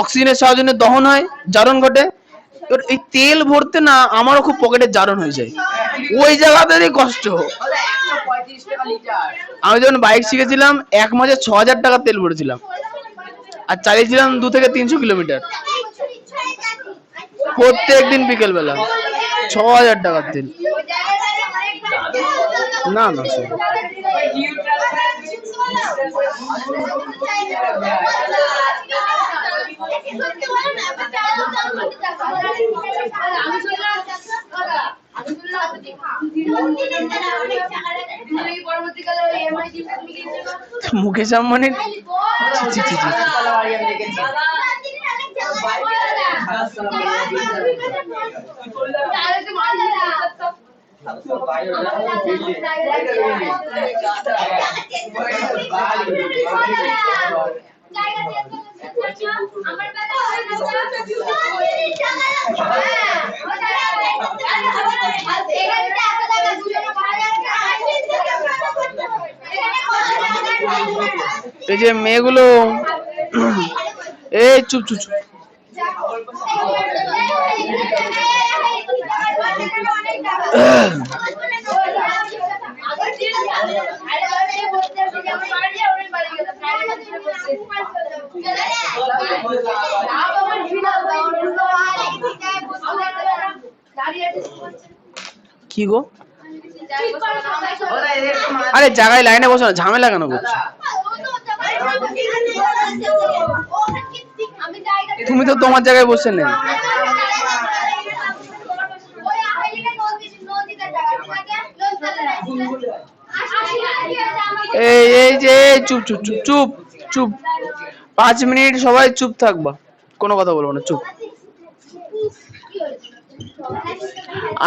অক্সিজেনের সাহায্যে দহন হয়, জারণ ঘটে। এবার এই তেল ভরতে না আমারও খুব পকেটে জারণ হয়ে যায়, ওই জায়গাতেই কষ্ট। আমি যখন বাইক শিখেছিলাম 1 মাসে 6,000 টাকা তেল ভরেছিলাম, আর চালিয়েছিলাম 2 থেকে 300 কিলোমিটার প্রত্যেক দিন বিকেল বেলা। 6,000 টাকার তেল। না না, মুকেশ আম্বানির এই যে মেয়েগুলো, এই চুপ চুপ চুপ। কি গো? আরে জায়গায় লাইনে বসো না, ঝামেলা কেন করছো? তুমি তো তোমার জায়গায় বসে নেই। এই যে চুপ চুপ চুপ চুপ চুপ, 5 মিনিট সবাই চুপ থাকবা, কোনো কথা বলবো না, চুপ।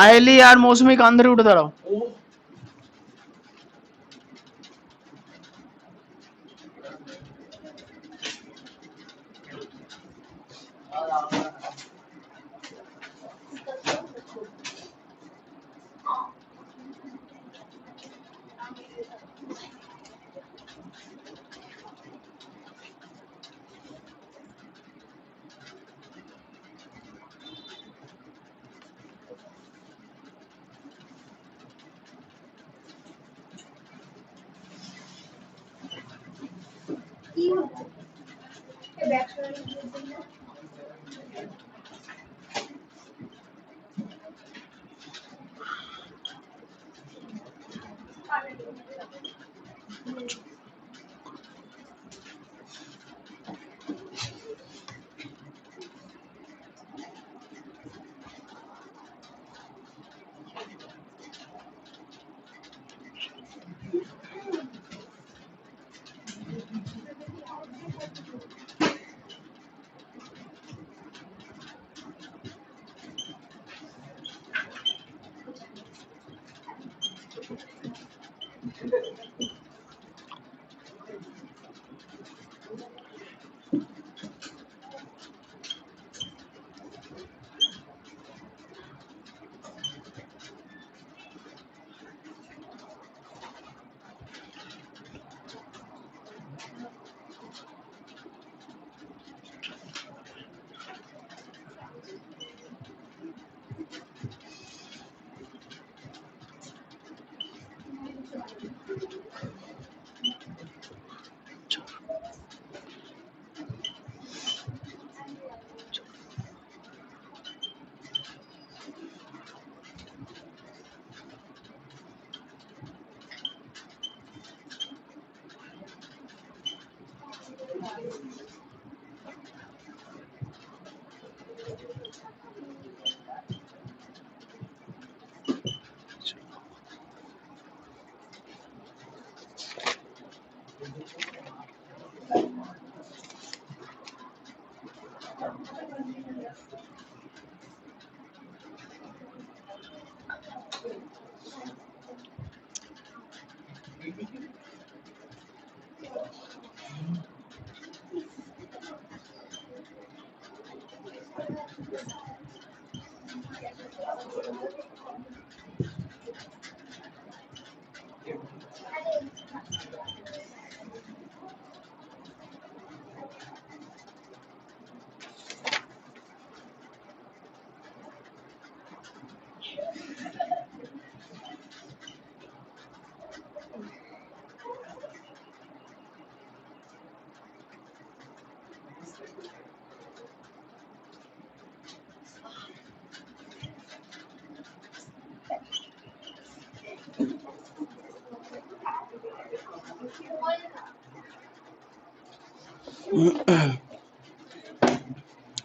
আয়েলি আর মৌসুমি কান ধরে উঠে দাঁড়াও।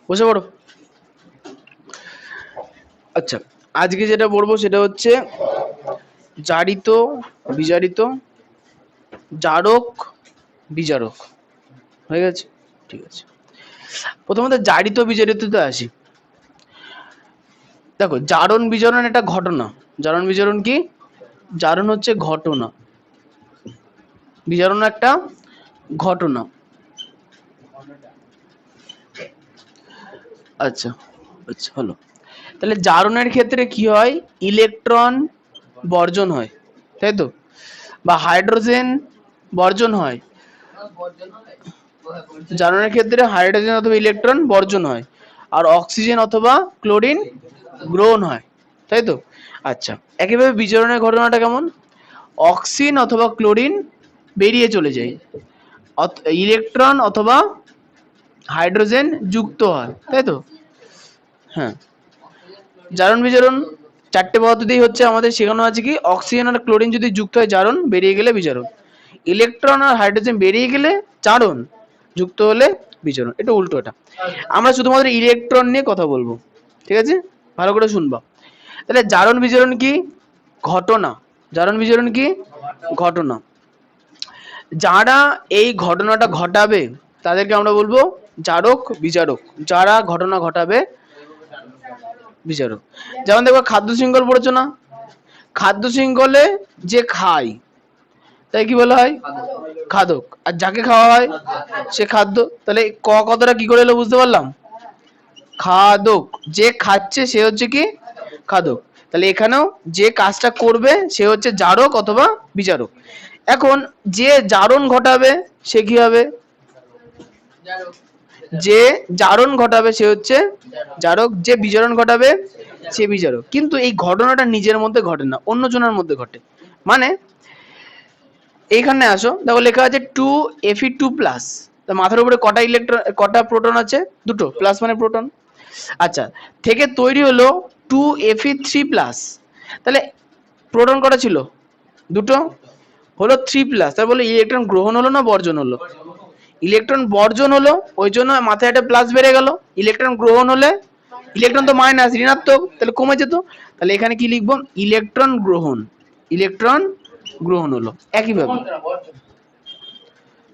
বসে পড়ো। আচ্ছা, আজকে যেটা পড়বো সেটা হচ্ছে জারিত, বিজারিত, জারক, বিজারক। হয়ে গেছে? ঠিক আছে, প্রথমত জারিত বিজারিততে আসি। দেখো, জারণ বিজারণ একটা ঘটনা। জারণ বিজারণ কি? জারণ হচ্ছে ঘটনা, বিজারণ একটা ঘটনা। আচ্ছা আচ্ছা, হলো। তাহলে জারণের ক্ষেত্রে কি হয়? ইলেকট্রন বর্জন হয়, তাই তো? বা হাইড্রোজেন বর্জন হয়। জারণের ক্ষেত্রে হাইড্রোজেন অথবা ইলেকট্রন বর্জন হয়, আর অক্সিজেন অথবা ক্লোরিন গ্রহণ হয়, তাই তো? আচ্ছা, একইভাবে বিজারণের ঘটনাটা কেমন? অক্সিজেন অথবা ক্লোরিন বেরিয়ে চলে যায়, ইলেকট্রন অথবা হাইড্রোজেন যুক্ত হয়, তাই তো? হ্যাঁ, জারণ বিজারণ চারটে পদ্ধতি হচ্ছে আমাদের শেখানো আছে। কি? অক্সিজেন আর ক্লোরিন যদি যুক্ত হয় জারণ, বেরিয়ে গেলে বিজারণ। ইলেকট্রন আর হাইড্রোজেন বেরিয়ে গেলে জারণ, যুক্ত হলে বিজারণ। এটা উল্টো। এটা আমরা শুধুমাত্র ইলেকট্রন নিয়ে কথা বলবো, ঠিক আছে? ভালো করে শুনবা। তাহলে জারণ বিজারণ কি? ঘটনা। জারণ বিজারণ কি? ঘটনা। যারা এই ঘটনাটা ঘটাবে তাদেরকে আমরা বলবো জারক, বিজারক। যারা ঘটনা ঘটাবে, বিজারক। যেমন দেখো, খাদ্য শৃঙ্খল পড়েছো না? খাদ্য শৃঙ্খলে যে খায় তাই কি বলা হয়? খাদক। আর যাকে খাওয়া হয় সে খাদ্য। তাহলে ক কথাটা কি করে এলো বুঝতে পারলাম? খাদক। যে খাচ্ছে সে হচ্ছে কি? খাদক। তাহলে এখানেও যে কাজটা করবে সে হচ্ছে জারক অথবা বিজারক। এখন যে জারণ ঘটাবে সে কি হবে? যে জারণ ঘটাবে সে হচ্ছে জারক, যে বিজারণ ঘটাবে সে বিজারক। কিন্তু এই ঘটনাটা নিজের মধ্যে ঘটে না, অন্য জনের মধ্যে ঘটে। মানে এইখানে আসো, দেখো লেখা আছে 2Fe2+। তা মাথার উপরে কটা ইলেকট্রন, কটা প্রোটন আছে? দুটো। প্লাস মানে প্রোটন। আচ্ছা, থেকে তৈরি হলো 2Fe3+। তাহলে প্রোটন কটা ছিল? দুটো। হলো 3+। তার বলে ইলেকট্রন গ্রহণ হলো না বর্জন হলো? ইলেকট্রন বর্জন হলো, ওই জন্য মাথায় একটা প্লাস বেড়ে গেল। ইলেকট্রন গ্রহণ হলে ইলেকট্রন তো মাইনাস, ঋণাত্মক, তাহলে কমে যেত। তাহলে এখানে কি লিখবো? ইলেকট্রন গ্রহণ। ইলেকট্রন গ্রহণ হলো। একইভাবে,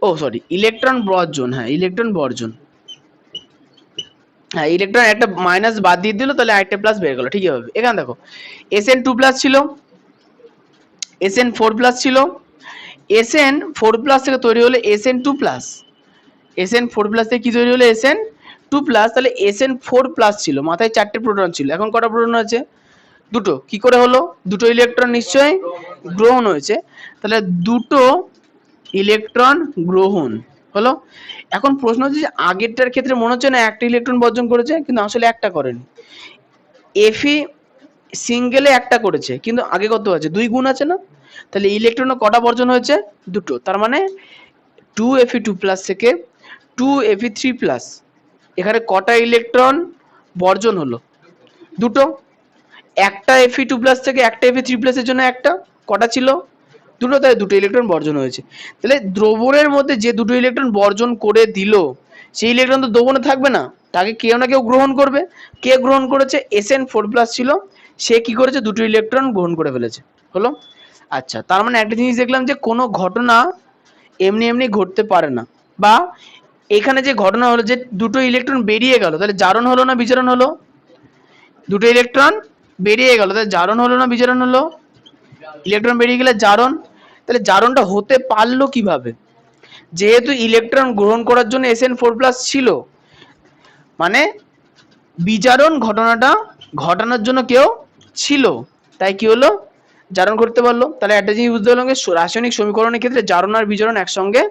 ও সরি, ইলেকট্রন বর্জন। হ্যাঁ, ইলেকট্রন বর্জন। হ্যাঁ, ইলেকট্রন একটা মাইনাস বাদ দিয়ে দিল, তাহলে আরেকটা প্লাস বেড়ে গেল। ঠিকই হবে। এখানে দেখো, Sn2+ ছিল, Sn4+ ছিল। Sn4+ থেকে তৈরি হলে Sn2+। Sn4+ থেকে কি তৈরি হলো? Sn2+। তাহলে Sn4+ ছিল, মাথায় চারটে প্রোটন ছিল, এখন কটা প্রোটন আছে? দুটো। কি করে হলো? দুটো ইলেকট্রন নিশ্চয়ই গ্রহণ হয়েছে, তাহলে দুটো ইলেকট্রন গ্রহণ হলো। এখন প্রশ্ন হচ্ছে যে আগেরটার ক্ষেত্রে মনে হচ্ছে না একটা ইলেকট্রন বর্জন করেছে, কিন্তু আসলে একটা করেনি। Fe সিঙ্গেলে একটা করেছে, কিন্তু আগে কত আছে? 2 গুণ আছে না? তাহলে ইলেকট্রন কটা বর্জন হয়েছে? দুটো। তার মানে 2Fe2+ থেকে 2Fe3+। এখানে কটা ইলেকট্রন বর্জন হলো? দুটো। একটা Fe2+ থেকে একটা Fe3+ এর জন্য একটা। কটা ছিল? দুটো। তাই দুটো ইলেকট্রন বর্জন হয়েছে। তাহলে দ্রবণের মধ্যে যে দুটো ইলেকট্রন বর্জন করে দিল, সেই ইলেকট্রন তো দ্রবণে থাকবে না, তাকে কেউ না কেউ গ্রহণ করবে। কে গ্রহণ করেছে? Sn4+ ছিল, সে কি করেছে? দুটো ইলেকট্রন গ্রহণ করে ফেলেছে। হলো। আচ্ছা, তার মানে একটা জিনিস দেখলাম যে কোনো ঘটনা এমনি এমনি ঘটতে পারে না। বা এখানে যে ঘটনা হলো যে দুটো ইলেকট্রন বেরিয়ে গেল, তাহলে জারণ হলো না বিজারণ হলো? দুটো ইলেকট্রন বেরিয়ে গেল, তাহলে জারণ হলো না বিজারণ হলো? ইলেকট্রন বেরিয়ে গেলে জারণ। তাহলে জারণটা হতে পারলো কিভাবে? যেহেতু ইলেকট্রন গ্রহণ করার জন্য Sn4+ ছিল, মানে বিজারণ ঘটনাটা ঘটানোর জন্য কেউ ছিল, তাই কি হলো, জারণ করতে পারলো। তাহলে একটা জিনিস বুঝতে পারলাম যে রাসায়নিক সমীকরণের ক্ষেত্রে জারণ আর বিজারণ একসঙ্গে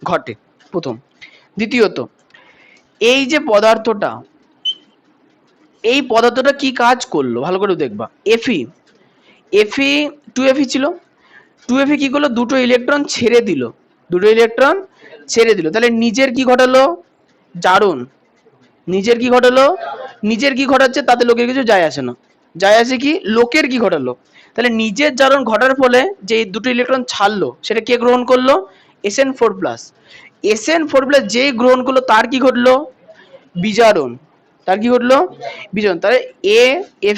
ঘটে, প্রথম। দ্বিতীয়ত, এই যে পদার্থটা, এই পদার্থটা কি কাজ করলো ভালো করে দেখবা। এফি, এফি 2Fe ছিল, 2Fe কি করলো, দুটো ইলেকট্রন ছেড়ে দিল, দুটো ইলেকট্রন ছেড়ে দিল, তাহলে নিজের কি ঘটালো, জারণ। নিজের কি ঘটালো, নিজের কি ঘটাচ্ছে তাতে লোকের কিছু যায় আসে না, যায় আসে কি, লোকের কি ঘটালো। তাহলে নিজের জারণ ঘটার ফলে যে দুটো ইলেকট্রন ছাড়লো সেটা কে গ্রহণ করলো, Sn4+। Sn4+ যেই গ্রহণ করলো তার কি ঘটলো, বিজারণ। তার কি ঘটলো, বিজারণ। তাহলে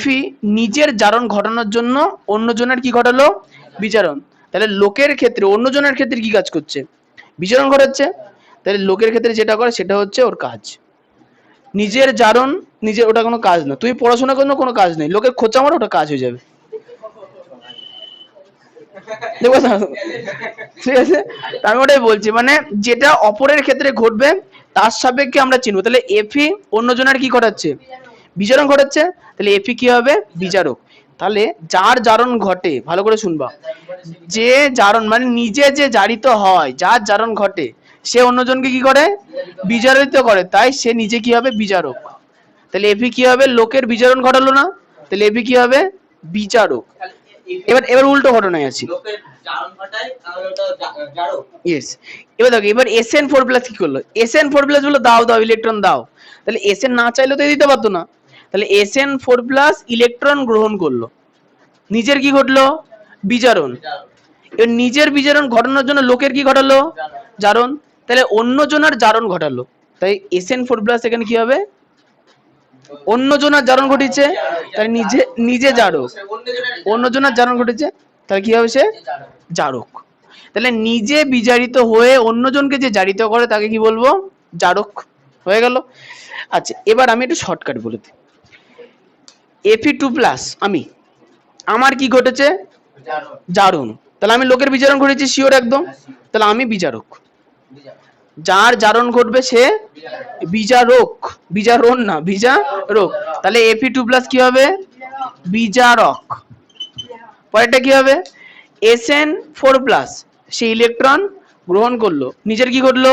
Fe নিজের জারণ ঘটানোর জন্য অন্যজনের কি ঘটালো, বিজারণ। তাহলে লোকের ক্ষেত্রে অন্যজনের ক্ষেত্রে কি কাজ করছে, বিজারণ ঘটাচ্ছে। তাহলে লোকের ক্ষেত্রে যেটা করে সেটা হচ্ছে ওর কাজ। নিজের জারণ, নিজের, ওটা কোনো কাজ না, তুমি পড়াশোনা করলে কোনো কাজ নেই, লোকের খোঁচা মারো ওটা কাজ হয়ে যাবে, ঠিক আছে। আমি ওটাই বলছি, মানে যেটা অপরের ক্ষেত্রে ঘটবে তার সাপেক্ষে আমরা চিনবো। তাহলে এফি অন্যজনের কি ঘটাচ্ছে, বিজারণ ঘটাচ্ছে, তাহলে এফি কি হবে, বিজারক। তাহলে যার জারণ ঘটে, ভালো করে শুনবা, যে জারণ মানে নিজে যে জারিত হয়, যার জারণ ঘটে সে অন্যজনকে কি করে, বিজারিত করে, তাই সে নিজে কি হবে, বিজারক। তাহলে এফি কি হবে, লোকের বিজারণ ঘটালো না, তাহলে এফি কি হবে, বিচারক। এবার এবার উল্টো ঘটনায় আছি, ইয়েস। এবার দেখো, এবার Sn4+ কি করলো, Sn4+ বলে দাও দাও ইলেকট্রন দাও, তাহলে Sn না চাইলে তো দিতে পারতো না, তাহলে Sn4+ ইলেকট্রন গ্রহণ করলো, নিজের কি ঘটলো, বিজারণ। এবার নিজের বিজারণ ঘটানোর জন্য লোকের কি ঘটালো, জারণ, তাহলে অন্যজনের জারণ ঘটালো, তাই Sn4+ এখানে কি হবে, অন্যজনের জারণ ঘটিছে, তাই নিজে নিজে জারক, অন্যজনের জারণ ঘটেছে, তাহলে কি হবে, সে জারক। তাহলে নিজে বিজারিত হয়ে অন্যজনকে যে জারিত করে তাকে কি বলবো, জারক, হয়ে গেল। আচ্ছা, এবার আমি একটু শর্টকাট বলে দিই। Fe2+, আমি, আমার কি ঘটেছে, জারণ, তাহলে আমি লোকের বিজারণ ঘটেছি শিওর একদম, তাহলে আমি বিজারক। যার জারণ ঘটবে সে বিজারক, বিজারণ না, বিজারক। তাহলে Fe2+ কি হবে, বিজারক। পরেরটা কি হবে, Sn4+, সে ইলেকট্রন গ্রহণ করলো, নিজের কি ঘটলো,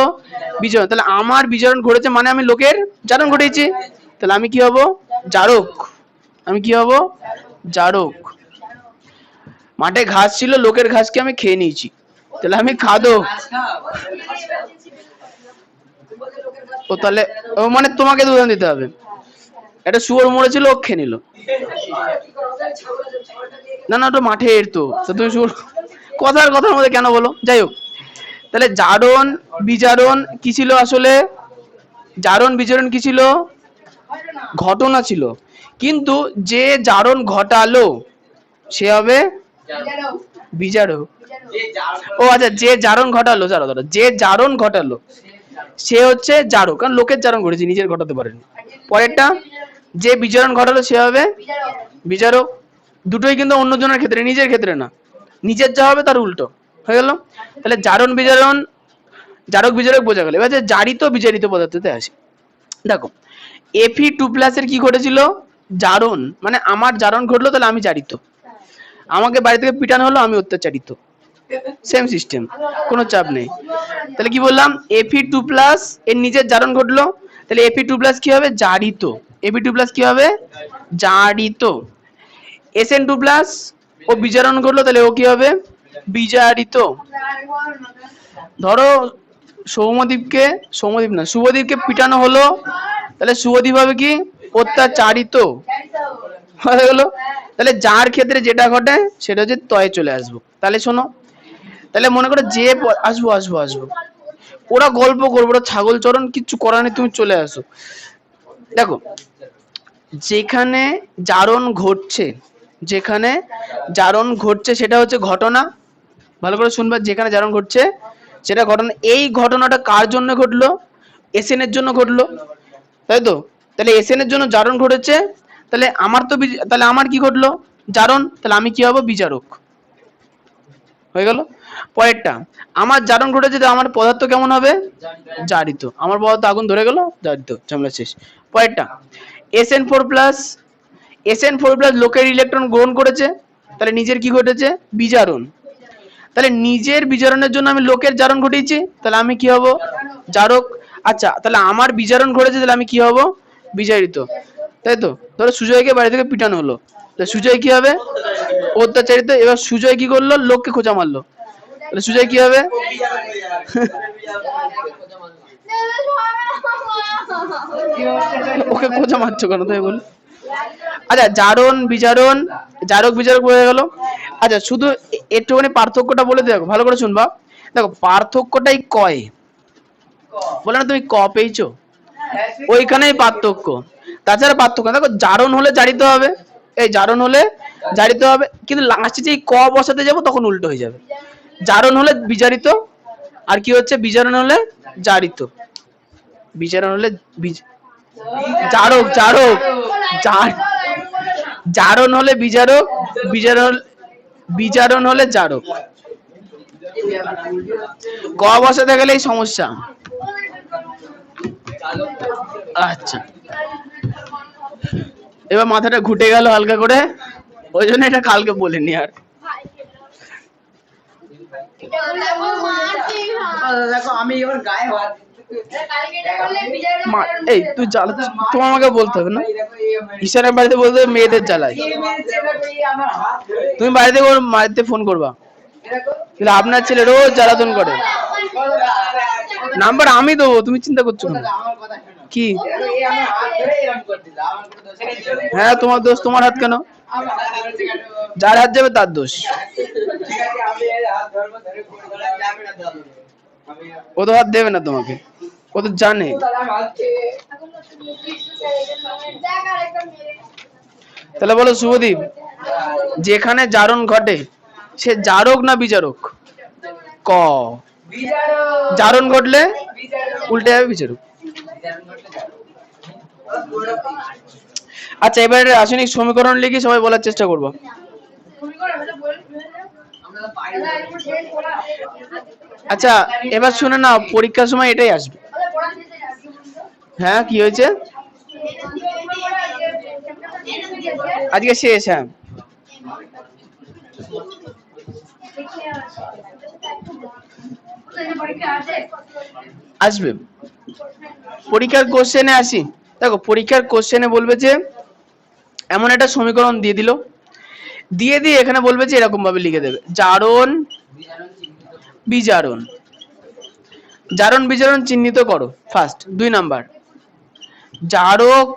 বিজারণ। তাহলে আমার বিজারণ ঘটেছে মানে আমি লোকের জারণ ঘটেছি, তাহলে আমি কি হব, জারক। আমি কি হব, জারক। মাঠে ঘাস ছিল, লোকের ঘাসকে আমি খেয়ে নিয়েছি, তাহলে আমি খাদক। ও তাহলে, ও মানে তোমাকে উদাহরণ দিতে হবে, একটা শুয়োর মরেছিল, ও খেয়ে নিল, না না ওটা মাঠের, তো তুমি শুয়োর, কথার কথার মধ্যে কেন বলো, যাই হোক। তাহলে জারণ বিজারণ কি ছিল আসলে, জারণ বিজারণ কি ছিল, ঘটনা ছিল, কিন্তু যে জারণ ঘটালো সে হবে বিজারক। ও আচ্ছা, যে জারণ ঘটালো, জারো ধরো, যে জারণ ঘটালো সে হচ্ছে জারক, কারণ লোকের জারণ ঘটেছে, নিজের ঘটাতে পারেনি। পরেরটা, যে বিজারণ ঘটালো সে হবে বিচারক। দুটোই কিন্তু অন্যজনের ক্ষেত্রে, নিজের ক্ষেত্রে না, নিজের যা হবে তার উল্টো, হয়ে গেল। তাহলে জারণ বিজারণ, জারক বিজারক বোঝা গেল। এবার যে জারিত বিজারিত পদার্থতে আসি, দেখো Fe2+ এর কি ঘটেছিল, জারণ, মানে আমার জারণ ঘটলো, তাহলে আমি জারিত, আমাকে বাড়ি থেকে পিটানো হলো, আমি অত্যাচারিত, সেম সিস্টেম, কোনো চাপ নেই। তাহলে কি বললাম, Fe2+ এর নিজের জারণ ঘটলো, তাহলে Fe2+ কি হবে, জারিত। Fe2+ কি হবে, জারিত। Sn2+ ও বিজারণ ঘটলো, তাহলে ও কি হবে, বিজারিত। ধরো সৌম্যদীপকে, সৌম্যদীপ না, শুভদীপকে পিটানো হলো, তাহলে শুভদীপ হবে কি, অত্যাচারিত, হয়ে গেল। তাহলে যার ক্ষেত্রে যেটা ঘটে সেটা হচ্ছে তয়ে চলে আসবো। তাহলে শোনো, তাহলে মনে করো যে, আসবো আসবো আসবো, ওরা গল্প করবো, ওরা ছাগল চরণ, কিচ্ছু করার নেই, তুমি চলে আসো। দেখো, যেখানে জারণ ঘটছে, যেখানে জারণ ঘটছে সেটা হচ্ছে ঘটনা, ভালো করে শুনবা, যেখানে জারণ ঘটছে সেটা ঘটনা। এই ঘটনাটা কার জন্য ঘটলো, Sn এর জন্য ঘটলো, তাই তো। তাহলে Sn এর জন্য জারণ ঘটেছে, তাহলে আমার তো, তাহলে আমার কি ঘটলো, জারণ, তাহলে আমি কি হব, বিচারক, হয়ে গেল। পরেরটা, আমার জারণ ঘটেছে, আমার পদার্থ কেমন হবে, জারিত, আমার পদার্থ আগুন ধরে গেল, জারিত, ঝামেলা শেষ। পরেরটা, Sn4+, SN4 প্লাস লোকের ইলেকট্রন গ্রহণ করেছে, তাহলে নিজের কি ঘটেছে? বিজারণ। তাহলে নিজের বিজারণের জন্য আমি লোকের জারণ ঘটিয়েছি, তাহলে আমি কি হব? জারক। আচ্ছা, তাহলে আমার বিজারণ ঘটেছে, তাহলে আমি কি হব? বিজারিত। তাই তো? ধরো সুজয়কে বাড়ি থেকে পিটানো হলো, তাহলে সুজয় কি হবে? অত্যাচারিত। এবার সুজয় কি করলো? লোককে খোঁচা মারলো, তাহলে সুজয় কি হবে? ওকে খোঁচা মারছো কেন তাই বল? আচ্ছা, জারণ বিজারণ, জারক বিজারক হয়ে গেল। আচ্ছা, শুধু একটুখানি পার্থক্যটা বলে দেখো, ভালো করে শুনবা। দেখো, পার্থক্যটাই কয়, বলে না তুমি ক পেয়েছো, ওইখানেই পার্থক্য, তাছাড়া পার্থক্য না। দেখো, জারণ হলে জারিত হবে, এই জারণ হলে জারিত হবে, কিন্তু লাস্টে যে ক বসাতে যাবো তখন উল্টো হয়ে যাবে। জারণ হলে বিজারিত, আর কি হচ্ছে? বিজারণ হলে জারিত। বিজারণ হলে জারক, জারক, জারণ হলে বিজারক, বিজারণ, বিজারণ হলে জারক। ক বসাতে গেলে এই সমস্যা। আচ্ছা, এবার মাথাটা ঘুটে গেল হালকা করে, ওই জন্য এটা কালকে বলিনি আর। আমি এবার গায়ে এই তুই জ্বালাতে, তোমার আমাকে বলতে হবে না, ঈশানের বাড়িতে বলতে হবে মেয়েদের জ্বালায়। তুমি বাড়িতে বাড়িতে ফোন করবা, আপনার ছেলে রোজ জ্বালাতন করে। নাম্বার আমি দেবো, তুমি চিন্তা করছো না। কি? হ্যাঁ, তোমার দোষ। তোমার হাত কেন? যার হাত যাবে তার দোষ। ও তো হাত দেবে না তোমাকে, ও তো জানে। তাহলে বলো শুভদীপ, যেখানে জারণ ঘটে সে জারক না বিজারক? ক। জারণ ঘটলে উল্টে যাবে বিচারক। আচ্ছা, এবার রাসায়নিক সমীকরণ লিখে সবাই বলার চেষ্টা করবো। আচ্ছা, এবার শুনে নাও, পরীক্ষার সময় এটাই আসবে। হ্যাঁ, কি হয়েছে? আজকে শেষ। হ্যাঁ, আসবে। পরীক্ষার কোশ্চেনে আসি। দেখো, পরীক্ষার কোশ্চেনে বলবে যে এমন একটা সমীকরণ দিয়ে দিল, দিয়ে দিয়ে এখানে বলবে যে এরকম ভাবে লিখে দেবে, জারণ বিজারণ। জারণ বিজারণ চিহ্নিত করো ফার্স্ট, 2 নাম্বার। জারক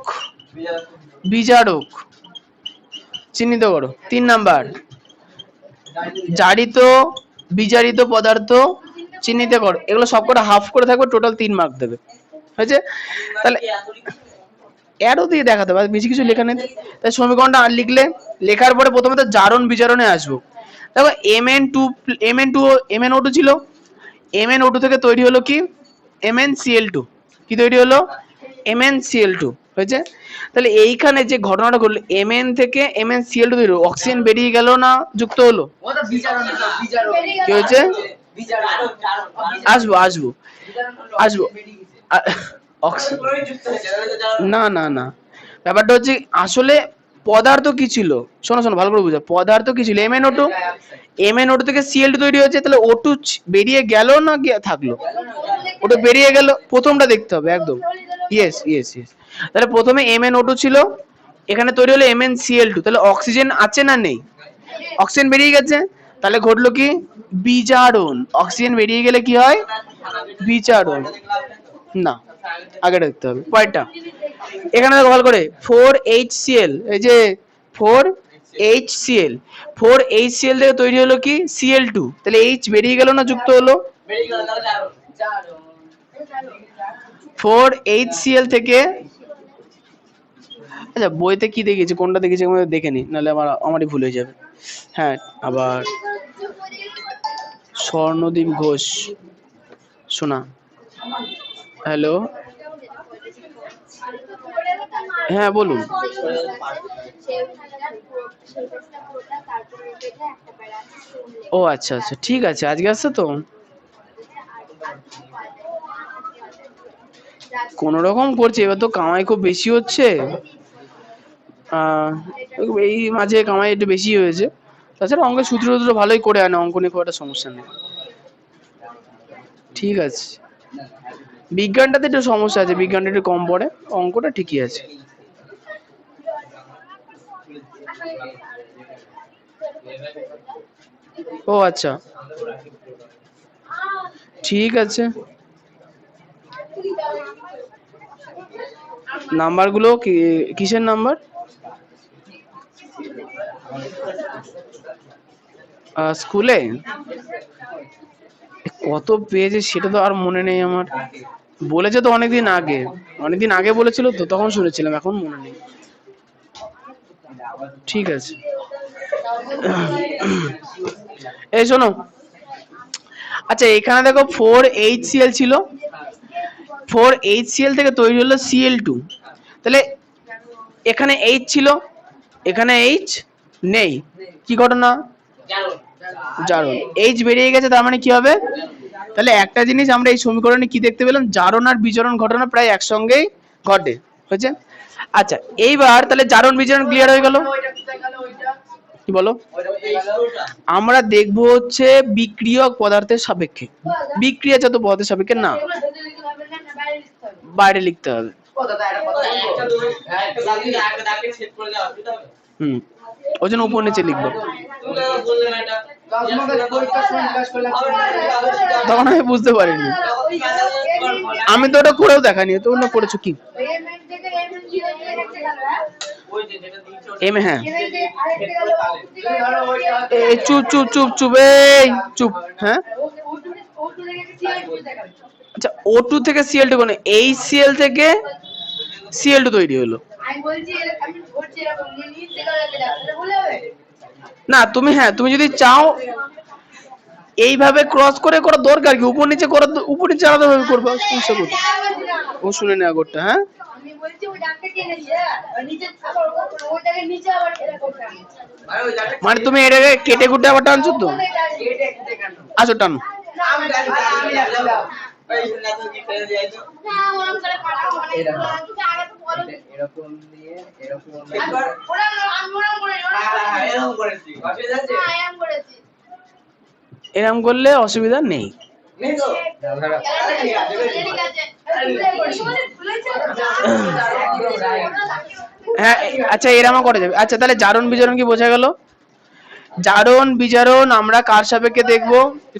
বিজারক চিহ্নিত করো, 3 নাম্বার। জারিত বিজারিত পদার্থ চিহ্নিত করো। এগুলো সবকটা হাফ করে থাকবে, টোটাল 3 মার্ক দেবে। হয়েছে? তাহলে অ্যারো দিয়ে দেখাতে হবে, বেশি কিছু লেখা নেই। তাই সমীকরণটা আর লিখলে, লেখার পরে প্রথমে তো জারণ বিজারণে আসবো। দেখো, MnO2 ছিল, MnO2 থেকে তৈরি হলো কি? MnCl2। কি তৈরি হলো? MnCl2। হয়েছে? তাহলে এইখানে যে ঘটনাটা ঘটলো, Mn থেকে MnCl2 তৈরি হলো, অক্সিজেন বেরিয়ে গেল না যুক্ত হলো? কি হয়েছে? আসবো আসবো আসবো। না না না, ব্যাপারটা হচ্ছে আসলে পদার্থ কি ছিল, শোনো শোনো ভালো করে বুঝো, পদার্থ কি ছিল? MnO2 থেকে Cl2 তৈরি হয়েছে, তাহলে O2 বেরিয়ে গেল না থাকলো? ওটা বেরিয়ে গেল, প্রথমটা দেখতে হবে একদম। Yes yes yes. তাহলে প্রথমে MnO2 ছিল, এখানে তৈরি হলো MnCl2, তাহলে অক্সিজেন আছে না নেই? অক্সিজেন বেরিয়ে গেছে, তাহলে ঘটলো কি? বিজারণ। অক্সিজেন বেরিয়ে গেলে কি হয়? বিজারণ। না, আগে দেখতে হবে কয়টা। এখানে দেখো ভালো করে, 4HCl, এই যে 4HCl, 4HCl থেকে তৈরি হলো কি? Cl2, তাহলে H বেরিয়ে গেল না যুক্ত হলো? 4HCl থেকে, আচ্ছা বইতে কি দেখিয়েছে, কোনটা দেখিয়েছে আমাদের দেখে নি, নাহলে আমারই ভুল হয়ে যাবে। হ্যাঁ, আবার স্বর্ণদীপ ঘোষ শোনা। হ্যালো, হ্যাঁ বলুন। ও আচ্ছা আচ্ছা, ঠিক আছে, আজকে আসছে তো কোন রকম করছে, এবার তো কামাই খুব বেশি হচ্ছে। আহ, এই মাঝে কামাই একটু বেশি হয়েছে। তাছাড়া অঙ্কের সূত্র টুত্র ভালোই করে আনে, অঙ্ক নিয়ে খুব একটা সমস্যা নেই। ঠিক আছে, বিজ্ঞানটাতে একটু সমস্যা আছে, বিজ্ঞানটা একটু কম পড়ে, অঙ্কটা ঠিকই আছে। ও আচ্ছা, ঠিক আছে। নাম্বারগুলো কিসের নাম্বার? স্কুলে কত পেয়েছে সেটা তো আর মনে নেই আমার। বলেছে তো অনেকদিন আগে, অনেকদিন আগে বলেছিল তো, তখন শুনেছিলাম, এখন মনে নেই। ঠিক আছে। এই শোনো, আচ্ছা এখানে দেখো 4HCl ছিল, 4HCl থেকে তৈরি হলো Cl2। তাহলে এখানে H ছিল, এখানে H নেই, কি ঘটনা? জারণ। H বেরিয়ে গেছে, তার মানে কি হবে? তাহলে একটা জিনিস আমরা এই সমীকরণে কি দেখতে পেলাম, জারণ আর বিজারণ ঘটনা প্রায় একসঙ্গেই ঘটে, হয়েছে। আচ্ছা এইবার তাহলে জারণ বিজারণ ক্লিয়ার হয়ে গেল, কি বলো? আমরা দেখবো হচ্ছে বিক্রিয়ক পদার্থের সাপেক্ষে, বিক্রিয়াজাত পদার্থের সাপেক্ষে না, বাইরে লিখতে হবে। হুম, ওই জন্য উপর নিচে লিখবো। তখন আমি বুঝতে পারিনি, আমি তো ওটা করেও দেখানি, তো অন্য করেছো কি? এম, হ্যাঁ। এই চুপ চুপ চুপ চুপ, এই চুপ, হ্যাঁ। আচ্ছা O2 থেকে Cl2 কোন, HCl থেকে Cl2 তৈরি হলো। না তুমি, হ্যাঁ তুমি যদি চাও এইভাবে ক্রস করে করার দরকার কি, উপর নিচে করার, উপর নিচে আলাদা ভাবে করবা, সমস্যা কোথায়? ও শুনে নেওয়া করতে, হ্যাঁ। মানে তুমি এটাকে কেটে কুটে আবার টানছো তো? আচ্ছা টানো। এরকম করলে অসুবিধা নেই। হ্যাঁ আচ্ছা এরকম করা যাবে। আচ্ছা তাহলে জারণ বিজারণ কি বোঝা গেল? জারণ বিজারণ আমরা কার সাপেক্ষে দেখবো,